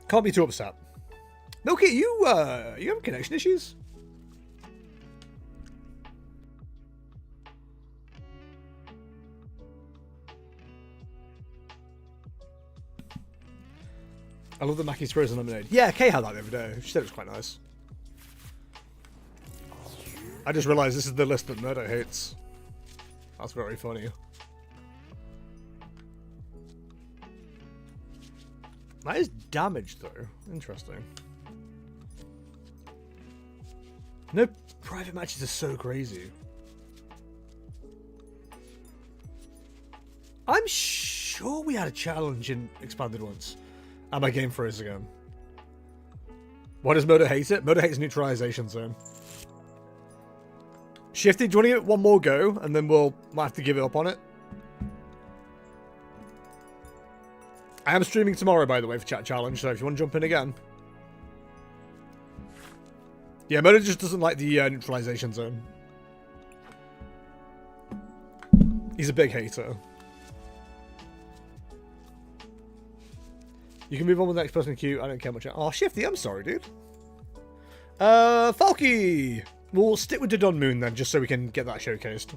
Can't be too upset. Milky, you have connection issues? I love the Mackey's frozen lemonade. Yeah, Kay had that the other day. She said it was quite nice. I just realised this is the list that Murdo hates. That's very funny. That is damaged though. Interesting. No private matches are so crazy. I'm sure we had a challenge in Expanded once. And my game froze again. Why does Murdo hate it? Murdo hates neutralization zone. Shifty, do you want to give it one more go? And then we'll have to give it up on it. I am streaming tomorrow, by the way, for Chat Challenge, so if you want to jump in again. Yeah, Murdo just doesn't like the neutralization zone. He's a big hater. You can move on with the next person in the queue. I don't care much. Oh, Shifty, I'm sorry, dude. Falky! We'll stick with the Dun Moon then, just so we can get that showcased.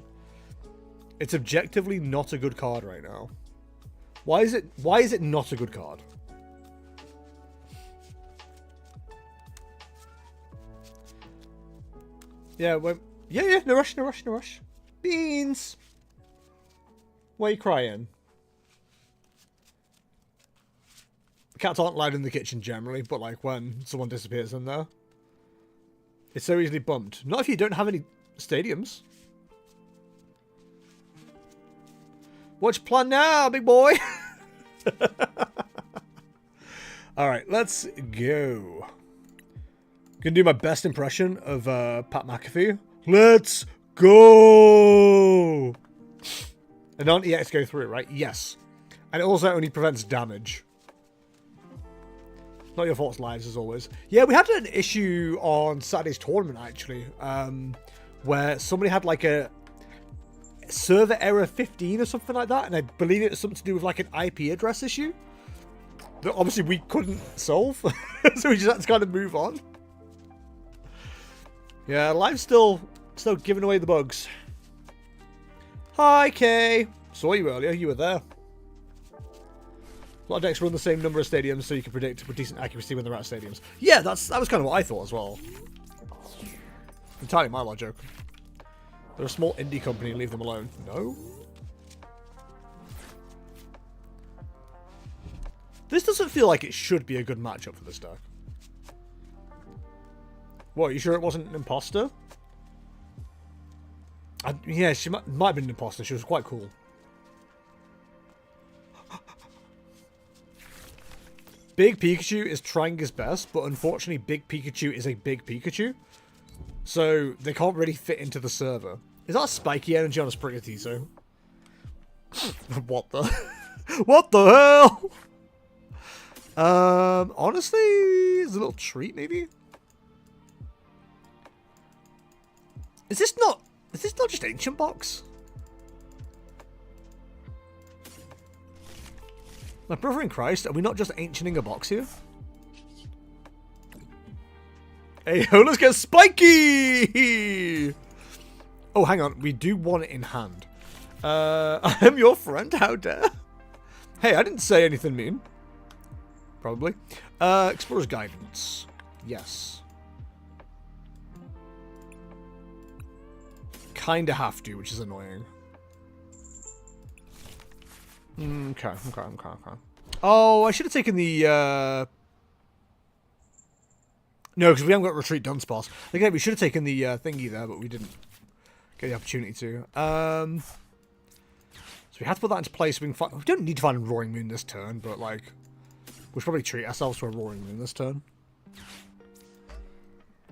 It's objectively not a good card right now. Why is it not a good card? Yeah, yeah, no rush, no rush, no rush. Beans! Why are you crying? Cats aren't loud in the kitchen generally, but like when someone disappears in there. It's so easily bumped. Not if you don't have any stadiums. What's your plan now, big boy? Alright, let's go. Gonna do my best impression of Pat McAfee. Let's go! And don't EX go through, right? Yes. And it also only prevents damage. Not your fault, lives, as always. Yeah, we had an issue on Saturday's tournament, actually, where somebody had, like, a server error 15 or something like that, and I believe it was something to do with, like, an IP address issue that obviously we couldn't solve, so we just had to kind of move on. Yeah, live's still giving away the bugs. Hi, Kay. Saw you earlier. You were there. A lot of decks run the same number of stadiums, so you can predict with decent accuracy when they're at stadiums. Yeah, that was kind of what I thought as well. Entirely my logic. They're a small indie company, leave them alone. No? This doesn't feel like it should be a good matchup for this deck. What, are you sure it wasn't an imposter? Yeah, she might have been an imposter. She was quite cool. Big Pikachu is trying his best, but unfortunately Big Pikachu is a big Pikachu. So they can't really fit into the server. Is that a spiky energy on a Sprigatizo? What the? What the hell? Honestly, it's a little treat maybe? Is this not just Ancient Box? My brother in Christ, are we not just ancienting a box here? Hey, ho, let's get spiky! Oh, hang on, we do want it in hand. I am your friend, how dare? Hey, I didn't say anything mean. Probably. Explorer's Guidance. Yes. Kinda have to, which is annoying. Okay. Oh, I should have taken the, No, because we haven't got Retreat Dunsparce. Again, we should have taken the, thingy there, but we didn't get the opportunity to. So we have to put that into place. We don't need to find a Roaring Moon this turn, but, like, we should probably treat ourselves to a Roaring Moon this turn.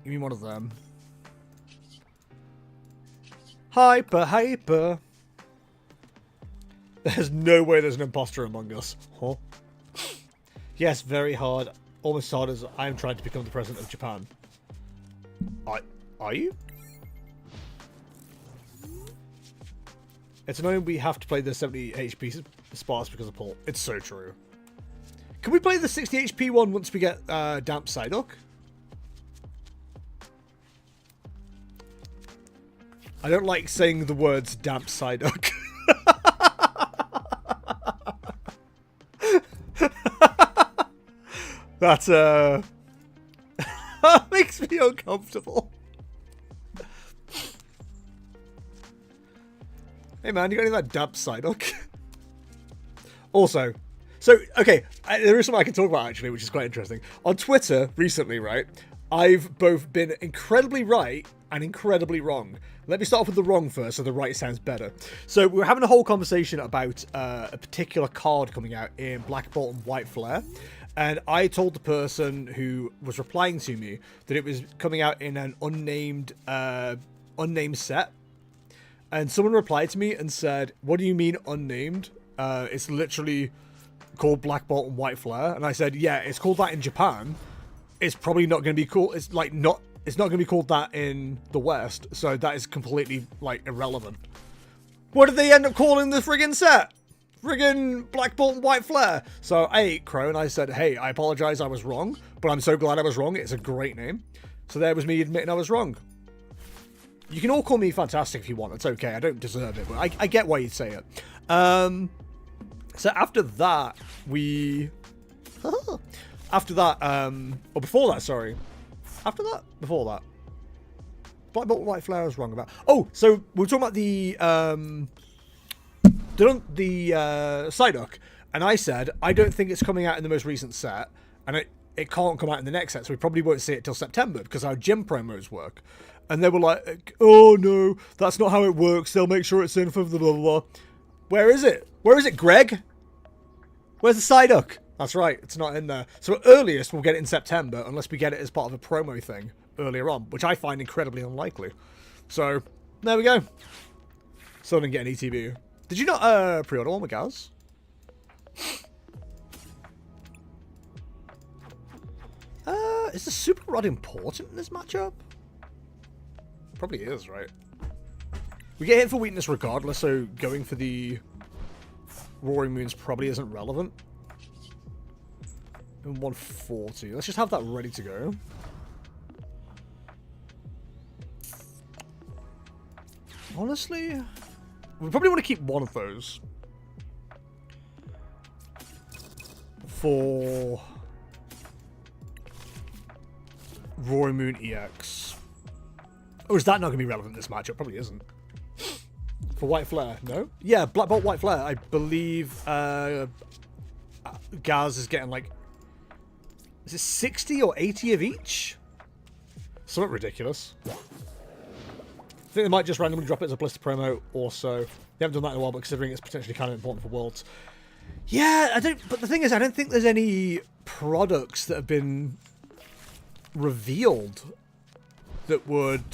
Give me one of them. Hyper. There's no way there's an imposter among us. Huh? Yes, very hard. Almost as hard as I am trying to become the president of Japan. Are you? It's annoying we have to play the 70 HP Sparse because of Paul. It's so true. Can we play the 60 HP one once we get Damp Psyduck? I don't like saying the words Damp Psyduck. That makes me uncomfortable. Hey man, you got any of that damp Psyduck? Also, so, okay, there is something I can talk about actually, which is quite interesting. On Twitter recently, right, I've both been incredibly right and incredibly wrong. Let me start off with the wrong first, so the right sounds better. So we were having a whole conversation about a particular card coming out in Black Bolt and White Flare. And I told the person who was replying to me that it was coming out in an unnamed set. And someone replied to me and said, "What do you mean unnamed? It's literally called Black Bolt and White Flare." And I said, "Yeah, it's called that in Japan. It's probably not going to be cool. It's like not. It's not going to be called that in the West. So that is completely like irrelevant." What did they end up calling the friggin' set? Friggin' Black Bolt and White Flare. So I ate crow and I said, hey, I apologize, I was wrong, but I'm so glad I was wrong. It's a great name. So there was me admitting I was wrong. You can all call me fantastic if you want. It's okay. I don't deserve it, but I get why you'd say it. So after that, after that, or before that, sorry. After that? Before that. Black Bolt White Flare I was wrong about. Oh, so we were talking about the Psyduck, and I said, I don't think it's coming out in the most recent set, and it can't come out in the next set, so we probably won't see it till September, because how gym promos work. And they were like, oh no, that's not how it works, they'll make sure it's in for the blah blah blah. Where is it? Where is it, Greg? Where's the Psyduck? That's right, it's not in there. So at earliest, we'll get it in September, unless we get it as part of a promo thing earlier on, which I find incredibly unlikely. So, there we go. Still didn't get an ETB. Did you not pre-order one with Gaz? Is the Super Rod important in this matchup? Probably is, right? We get hit for weakness regardless, so going for the Roaring Moons probably isn't relevant. And 140. Let's just have that ready to go. Honestly, we probably want to keep one of those for Roaring Moon EX. Or is that not going to be relevant in this matchup? Probably isn't. For White Flare, no? Yeah, Black Bolt White Flare. I believe Gaz is getting like, is it 60 or 80 of each? Something ridiculous. I think they might just randomly drop it as a blister promo also. They haven't done that in a while, but considering it's potentially kind of important for Worlds. Yeah, I don't, but the thing is, I don't think there's any products that have been revealed that would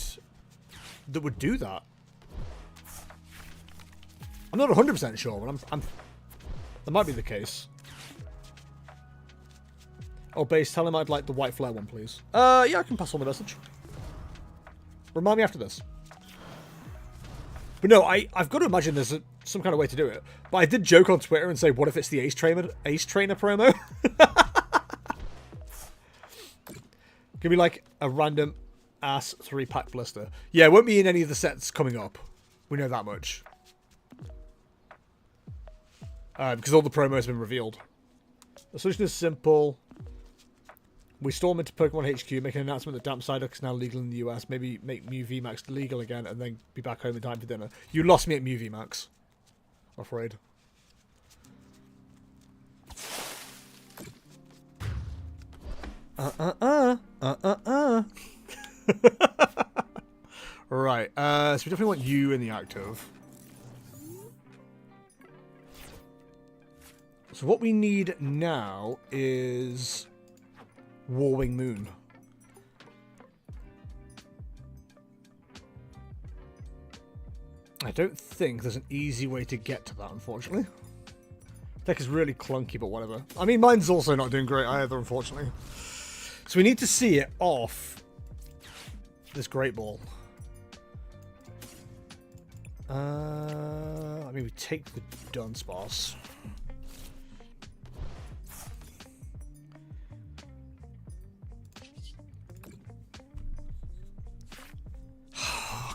do that. I'm not 100% sure, but that might be the case. Oh, Base, tell him I'd like the White Flare one, please. Yeah, I can pass on the message. Remind me after this. But no, I've got to imagine there's some kind of way to do it. But I did joke on Twitter and say, what if it's the Ace Trainer promo? Give me like a random ass 3-pack blister. Yeah, it won't be in any of the sets coming up. We know that much. Because all the promos have been revealed. The solution is simple. We storm into Pokemon HQ, make an announcement that Damp Psyduck is now legal in the US, maybe make Mew VMAX legal again, and then be back home in time for dinner. You lost me at Mew VMAX. I'm afraid. Right, so we definitely want you in the active. So what we need now is Warwing Moon. I don't think there's an easy way to get to that, unfortunately. Deck is really clunky, but whatever. I mean, mine's also not doing great either, unfortunately. So we need to see it off this Great Ball. I mean, we take the Dunsparce.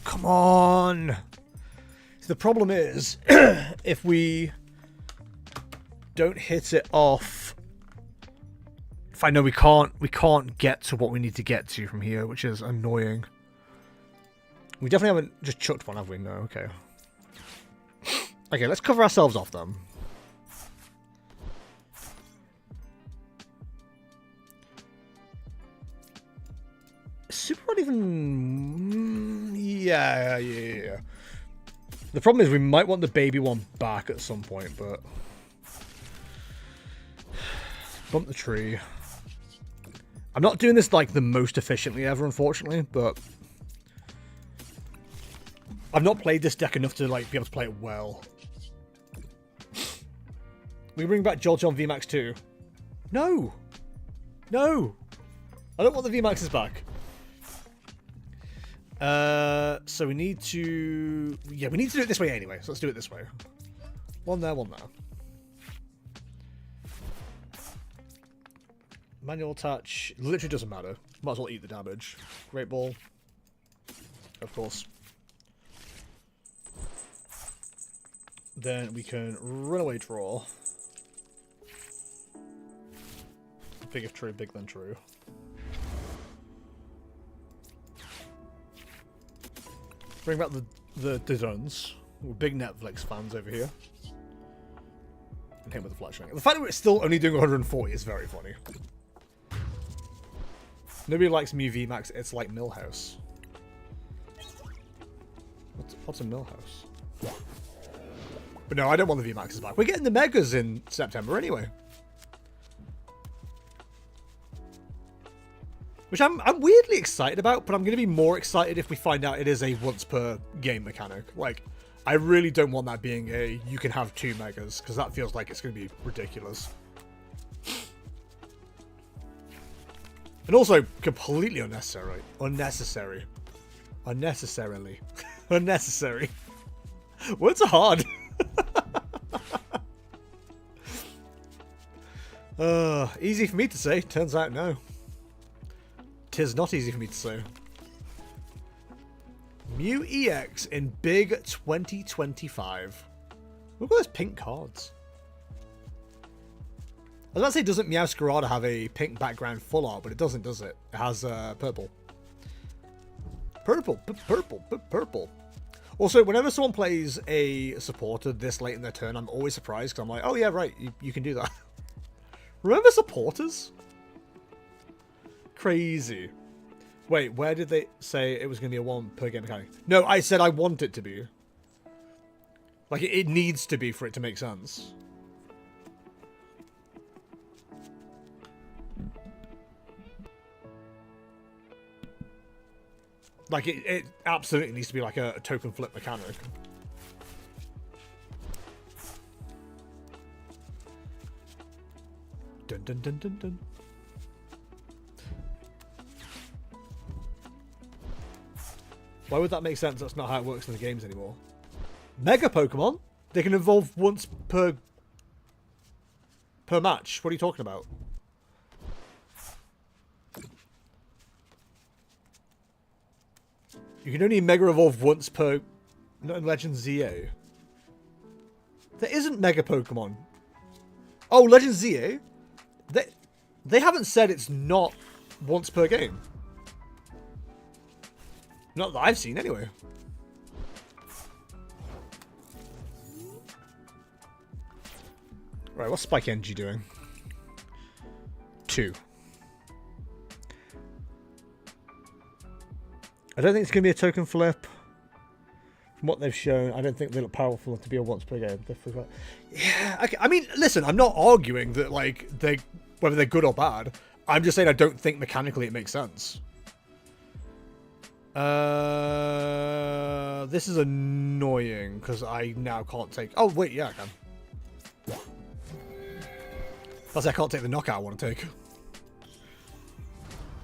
Come on. So the problem is, if we don't hit it off, if I know we can't get to what we need to get to from here, which is annoying. We definitely haven't just chucked one, have we? No, okay. Okay, let's cover ourselves off then. Super not even... Yeah. The problem is we might want the baby one back at some point, but... Bump the tree. I'm not doing this like the most efficiently ever, unfortunately, but... I've not played this deck enough to like be able to play it well. We bring back Jolteon VMAX 2. No! No! I don't want the VMAXs back. So we need to... Yeah, we need to do it this way anyway. So let's do it this way. One there, one there. Manual touch. Literally doesn't matter. Might as well eat the damage. Great ball. Of course. Then we can runaway draw. Big if true, big then true. Bring back the Duns. We're big Netflix fans over here. And him with the flashlight. The fact that it's still only doing 140 is very funny. Nobody likes me VMAX, it's like Millhouse. What's a Millhouse? But no, I don't want the VMAXs back. We're getting the Megas in September anyway. Which I'm weirdly excited about, but I'm going to be more excited if we find out it is a once per game mechanic. Like, I really don't want that being a you can have 2 Megas, because that feels like it's going to be ridiculous. And also, completely unnecessary. Unnecessarily. Unnecessary. Words are hard. Easy for me to say. Turns out no. Tis not easy for me to say. Mew EX in big 2025. Look at those pink cards. I was about to say, doesn't Meowscarada have a pink background full art, but it doesn't, does it? It has purple. Purple. Also, whenever someone plays a supporter this late in their turn, I'm always surprised, because I'm like, oh yeah, right, you can do that. Remember supporters? Crazy. Wait, where did they say it was going to be a 1 per game mechanic? No, I said I want it to be. Like, it needs to be for it to make sense. Like, it absolutely needs to be like a token flip mechanic. Dun dun dun dun dun. Why would that make sense? That's not how it works in the games anymore. Mega Pokemon? They can evolve once per match. What are you talking about? You can only Mega Evolve once per... Not in Legends ZA. There isn't Mega Pokemon. Oh, Legends ZA? They haven't said it's not once per game. Not that I've seen, anyway. Right, what's Spike Energy doing? 2. I don't think it's going to be a token flip. From what they've shown, I don't think they look powerful enough to be a once per game. Yeah, okay. I mean, listen, I'm not arguing that, like, whether they're good or bad. I'm just saying I don't think mechanically it makes sense. This is annoying, because I now can't take... Oh, wait, yeah, I can. Plus, I can't take the knockout I want to take.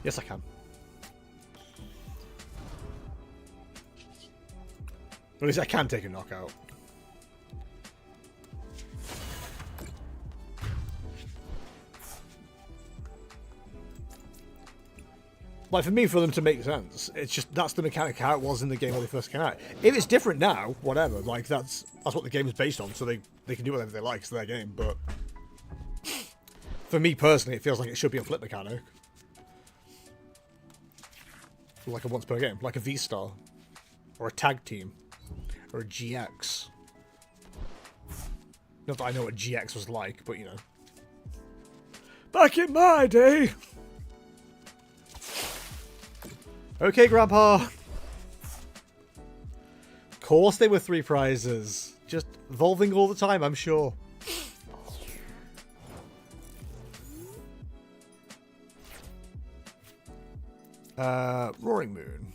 Yes, I can. At least I can take a knockout. Like, for me, for them to make sense, it's just, that's the mechanic how it was in the game when they first came out. If it's different now, whatever, like, that's what the game is based on, so they can do whatever they like, it's their game, but... For me, personally, it feels like it should be a flip mechanic. Like a once per game, like a V-Star. Or a tag team. Or a GX. Not that I know what GX was like, but you know. Back in my day! Okay, Grandpa! Of course they were 3 prizes. Just evolving all the time, I'm sure. Roaring Moon.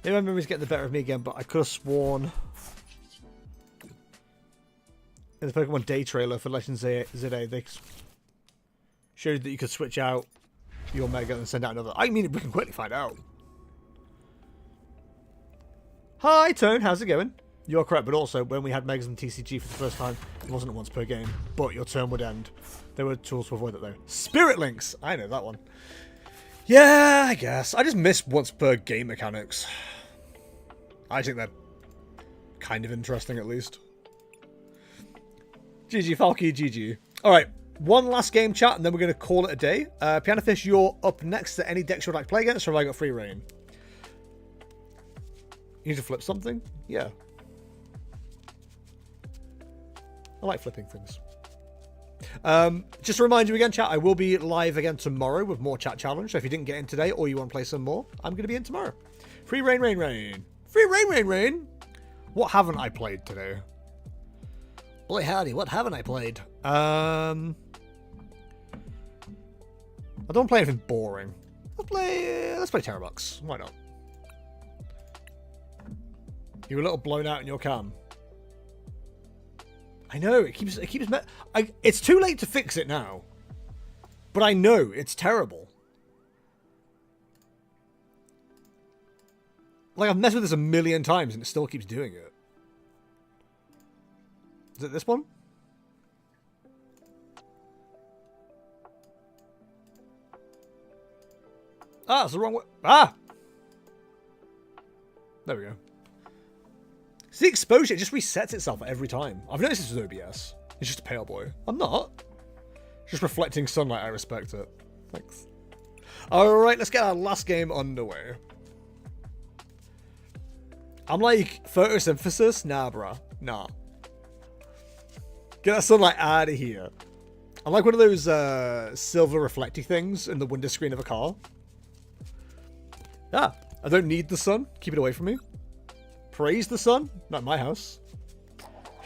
Maybe my memory's getting the better of me again, but I could have sworn... In the Pokemon Day trailer for Legends ZA, they showed that you could switch out your Mega and send out another. I mean, we can quickly find out. Hi, Tone. How's it going? You're correct, but also, when we had Megas and TCG for the first time, it wasn't once per game, but your turn would end. There were tools to avoid that, though. Spirit Links! I know that one. Yeah, I guess. I just miss once per game mechanics. I think they're kind of interesting, at least. GG, Falky, GG. Alright, one last game, chat, and then we're going to call it a day. Piano Fish, you're up next to any decks you would like to play against, or have I got free reign? You need to flip something? Yeah. I like flipping things. Just to remind you again, chat, I will be live again tomorrow with more chat challenge. So if you didn't get in today or you want to play some more, I'm going to be in tomorrow. Free reign, rain, rain. Free reign, rain, rain. What haven't I played today? Boy, howdy, what haven't I played? I don't want to play anything boring. Let's play Terrabucks. Why not? You're a little blown out in your cam. I know, it's too late to fix it now. But I know, it's terrible. Like, I've messed with this a million times and it still keeps doing it. Is it this one? Ah, it's the wrong way. Ah! There we go. It's the exposure, it just resets itself every time. I've noticed this with OBS. It's just a pale boy. I'm not. Just reflecting sunlight, I respect it. Thanks. Alright, let's get our last game underway. I'm like, photosynthesis? Nah, bruh. Nah. Get that sunlight out of here. I'm like one of those silver reflecty things in the window screen of a car. Ah, I don't need the sun. Keep it away from me. Praise the sun? Not in my house.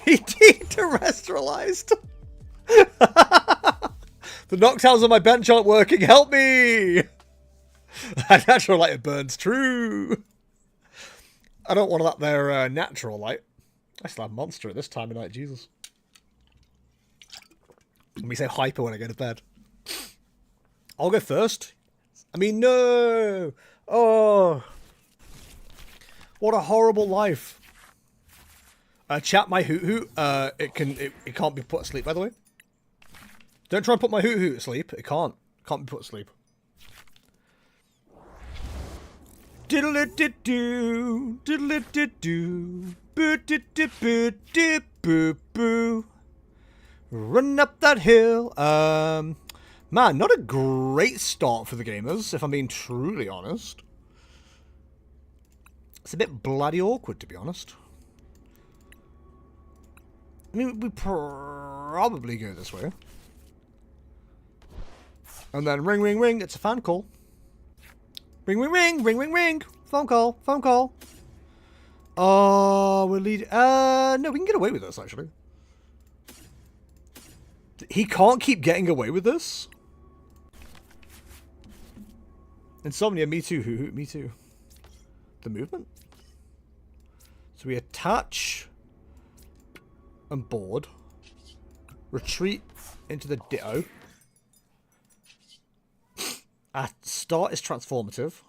He deterrestrialized. The Noctowns on my bench aren't working. Help me! Natural light, it burns. True. I don't want that there natural light. I still have Monster at this time of night. Jesus. Let me say hyper when I go to bed. I'll go first. I mean, no. Oh. What a horrible life. Chat, my hoot hoot. It can't be put to sleep, by the way. Don't try and put my hoot hoot to sleep. It can't. Can't be put to sleep. Diddle it did do. Diddle it did do. Boo did did boo did boo boo. Run up that hill. Man, not a great start for the gamers, if I'm being truly honest. It's a bit bloody awkward, to be honest. I mean, we probably go this way. And then ring, ring, ring. It's a fan call. Ring, ring, ring. Ring, ring, ring. Phone call. Phone call. Oh, we're leading. No, we can get away with this, actually. He can't keep getting away with this. Insomnia, me too. Me too. The movement. So we attach and board. Retreat into the ditto. Our start is transformative.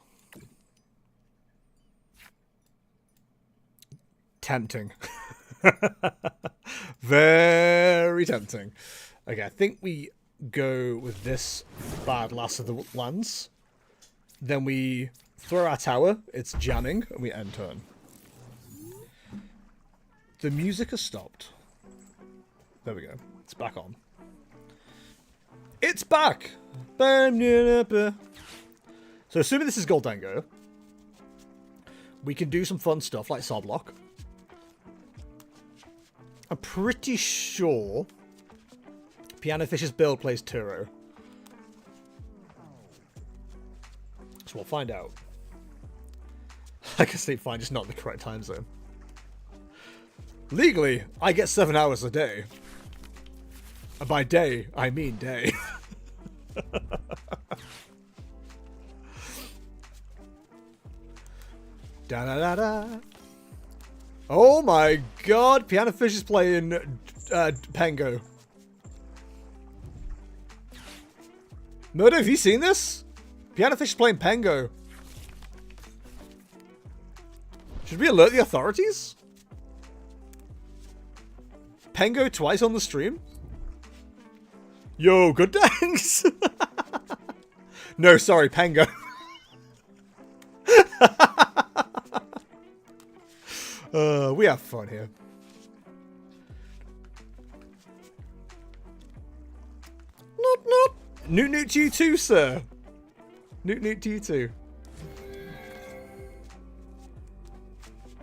Tempting. Very tempting. Okay, I think we go with this bad last of the lands. Then we throw our tower, it's jamming, and we end turn. The music has stopped. There we go. It's back on. It's back! So assuming this is Goldango, we can do some fun stuff like Soblock. I'm pretty sure Piano Fish's build plays Turo. So we'll find out. I can sleep fine, just not in the correct time zone. Legally, I get 7 hours a day. And by day, I mean day. Da da da da. Oh my god, Piano Fish is playing Pengo. Murdo, have you seen this? Piano Fish is playing Pengo. Should we alert the authorities? Pengo twice on the stream? Yo, good thanks. No, sorry, Pengo. We have fun here. Nope, nope. Newt newt to you too, sir. Newt newt to you too.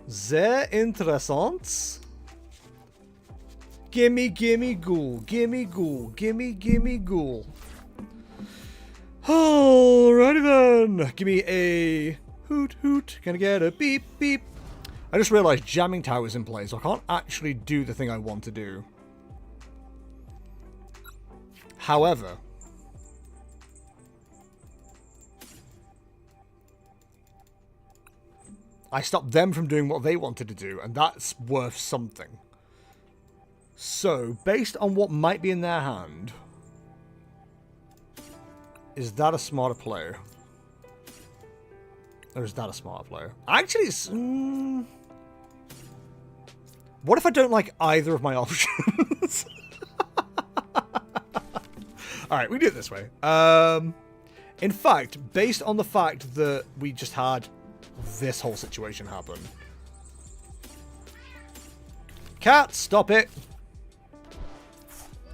Sehr interessant. Gimme, gimme, ghoul. Gimme, ghoul. Gimme, gimme, ghoul. Alrighty then. Give me a hoot, hoot. Can I get a beep, beep? I just realised jamming tower's in place, so I can't actually do the thing I want to do. However, I stopped them from doing what they wanted to do, and that's worth something. So, based on what might be in their hand, is that a smarter player? Or is that a smarter player? Actually, it's... what if I don't like either of my options? Alright, we do it this way. In fact, based on the fact that we just had this whole situation happen. Cat, stop it!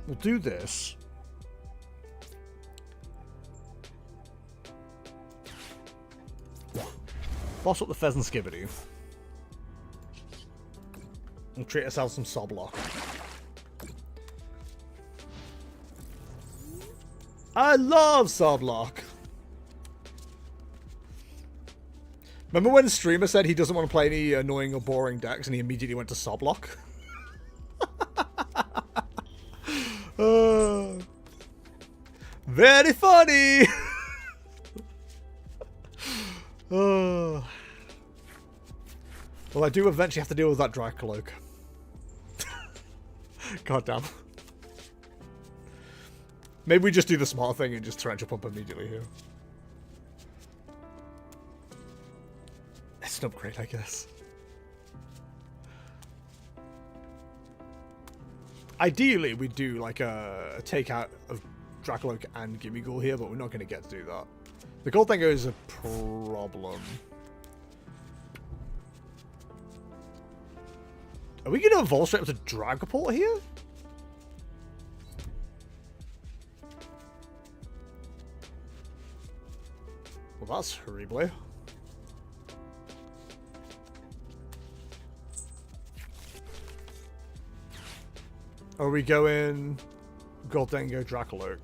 We'll do this. Boss up the pheasant skibbity. And treat ourselves some soblock. I love soblock! Remember when Streamer said he doesn't want to play any annoying or boring decks and he immediately went to soblock? Very funny! Well, I do eventually have to deal with that dry cloak. God damn. Maybe we just do the smart thing and just torrential pump immediately here. It's an upgrade, I guess. Ideally, we'd do like a takeout of Dracoloak and Gimme Ghoul here, but we're not going to get to do that. The gold thing is a problem. Are we going to evolve straight up to Dragapult here? Well, that's horrible. Are we going Goldengo Dracoloak?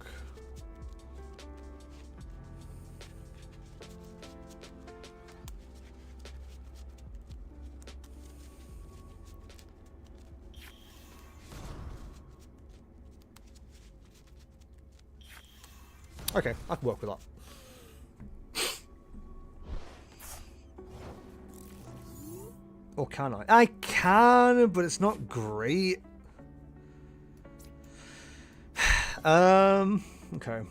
Okay, I can work with that. Or can I? I can, but it's not great. Okay.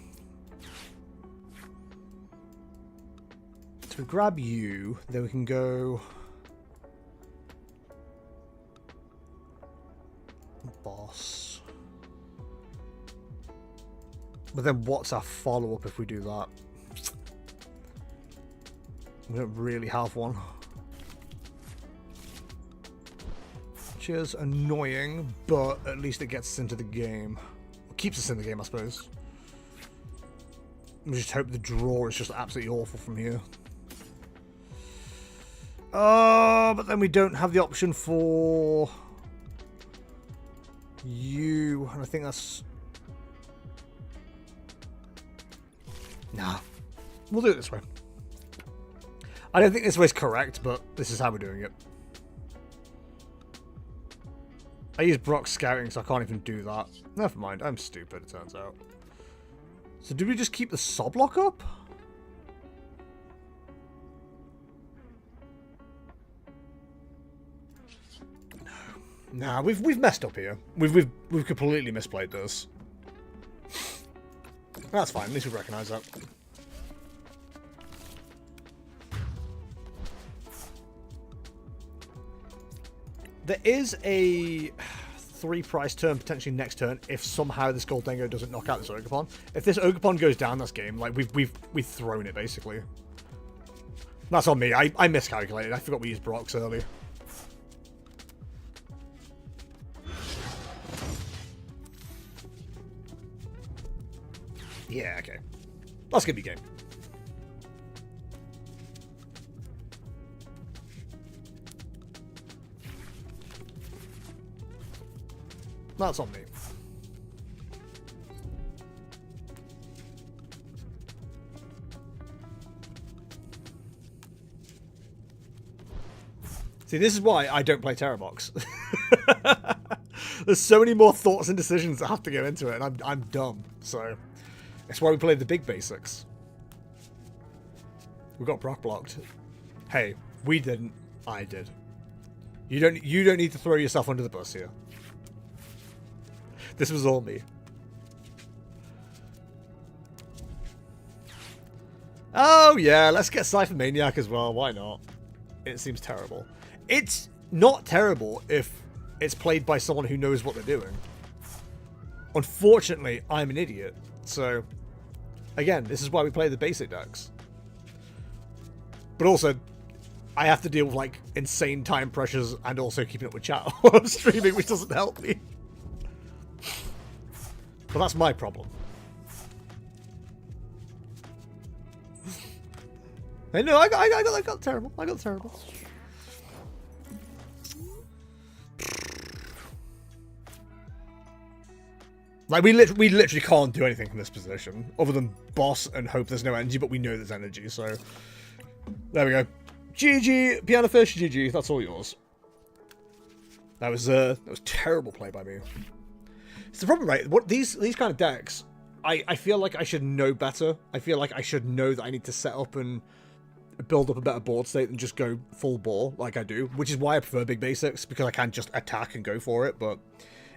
So we grab you, then we can go... Boss. But then what's our follow-up if we do that? We don't really have one. Which is annoying, but at least it gets us into the game. Keeps us in the game, I suppose. We just hope the draw is just absolutely awful from here. But then we don't have the option for you, and I think that's... Nah. We'll do it this way. I don't think this way's correct, but this is how we're doing it. I use Brock scouting, so I can't even do that. Never mind, I'm stupid, it turns out. So do we just keep the Soblock up? No. Nah, we've messed up here. We've completely misplayed this. That's fine. At least we recognise that. There is a 3-price turn potentially next turn if somehow this Gold Dingo doesn't knock out this Ogerpon. If this Ogerpon goes down this game, like we've thrown it basically. That's on me. I miscalculated. I forgot we used Brox early. Yeah, okay. That's gonna be game. That's on me. See, this is why I don't play Terrabox. There's so many more thoughts and decisions that have to go into it, and I'm dumb. So that's why we play the big basics. We got Brock blocked. Hey, we didn't. I did. You don't need to throw yourself under the bus here. This was all me. Oh yeah, let's get Cypher Maniac as well. Why not? It seems terrible. It's not terrible if it's played by someone who knows what they're doing. Unfortunately, I'm an idiot. So, again, this is why we play the basic decks. But also, I have to deal with like insane time pressures and also keeping up with chat while I'm streaming, which doesn't help me. But that's my problem. I know, I got terrible. I got terrible. Like, we literally can't do anything from this position other than boss and hope there's no energy, but we know there's energy, so there we go. GG, Piano Fish, GG, that's all yours. That was terrible play by me. It's the problem, right? What these kind of decks, I feel like I should know better. I feel like I should know that I need to set up and build up a better board state than just go full bore like I do, which is why I prefer big basics, because I can't just attack and go for it, but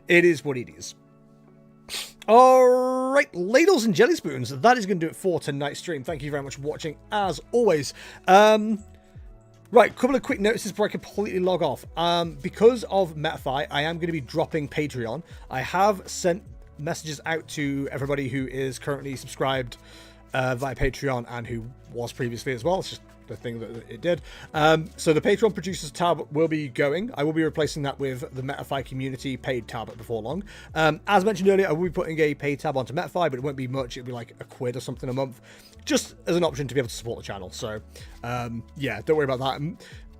it is what it is. Alright, ladles and jelly spoons, that is going to do it for tonight's stream. Thank you very much for watching, as always. Right, couple of quick notices before I completely log off. Because of Metafy, I am going to be dropping Patreon. I have sent messages out to everybody who is currently subscribed via Patreon and who was previously as well. It's just the thing that it did. So the Patreon producers tab will be going. I will be replacing that with the Metafy community paid tab before long. As mentioned earlier, I will be putting a paid tab onto Metafy, but it won't be much. It'll be like £1 or something a month, just as an option to be able to support the channel. So yeah, don't worry about that.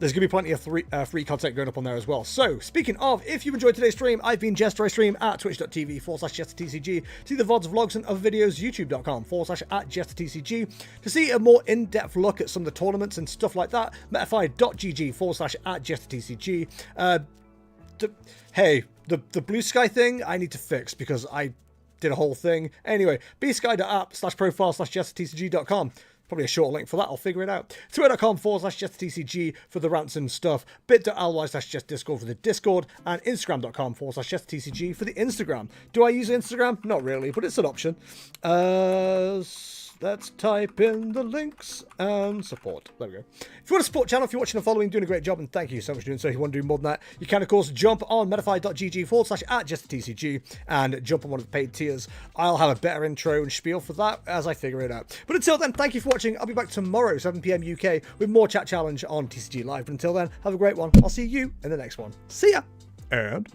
There's going to be plenty of free content going up on there as well. So, speaking of, if you've enjoyed today's stream, I've been Jester. I stream at twitch.tv/JesterTCG. See the VODs, vlogs, and other videos, youtube.com/@JesterTCG. To see a more in-depth look at some of the tournaments and stuff like that, metafy.gg/@JesterTCG. Hey, the blue sky thing, I need to fix because I did a whole thing. Anyway, bsky.app/profile/JesterTCG.com. Probably a short link for that, I'll figure it out. Twitter.com/JesterTCG for the rants and stuff. Bit.ly/JesterDiscord for the Discord. And Instagram.com/JesterTCG for the Instagram. Do I use Instagram? Not really, but it's an option. Let's type in the links and support. There we go. If you want to support the channel, if you're watching and following, doing a great job, and thank you so much for doing so. If you want to do more than that, you can, of course, jump on metafy.gg/@JesterTCG and jump on one of the paid tiers. I'll have a better intro and spiel for that as I figure it out. But until then, thank you for watching. I'll be back tomorrow, 7 PM UK, with more Chat Challenge on TCG Live. But until then, have a great one. I'll see you in the next one. See ya! And...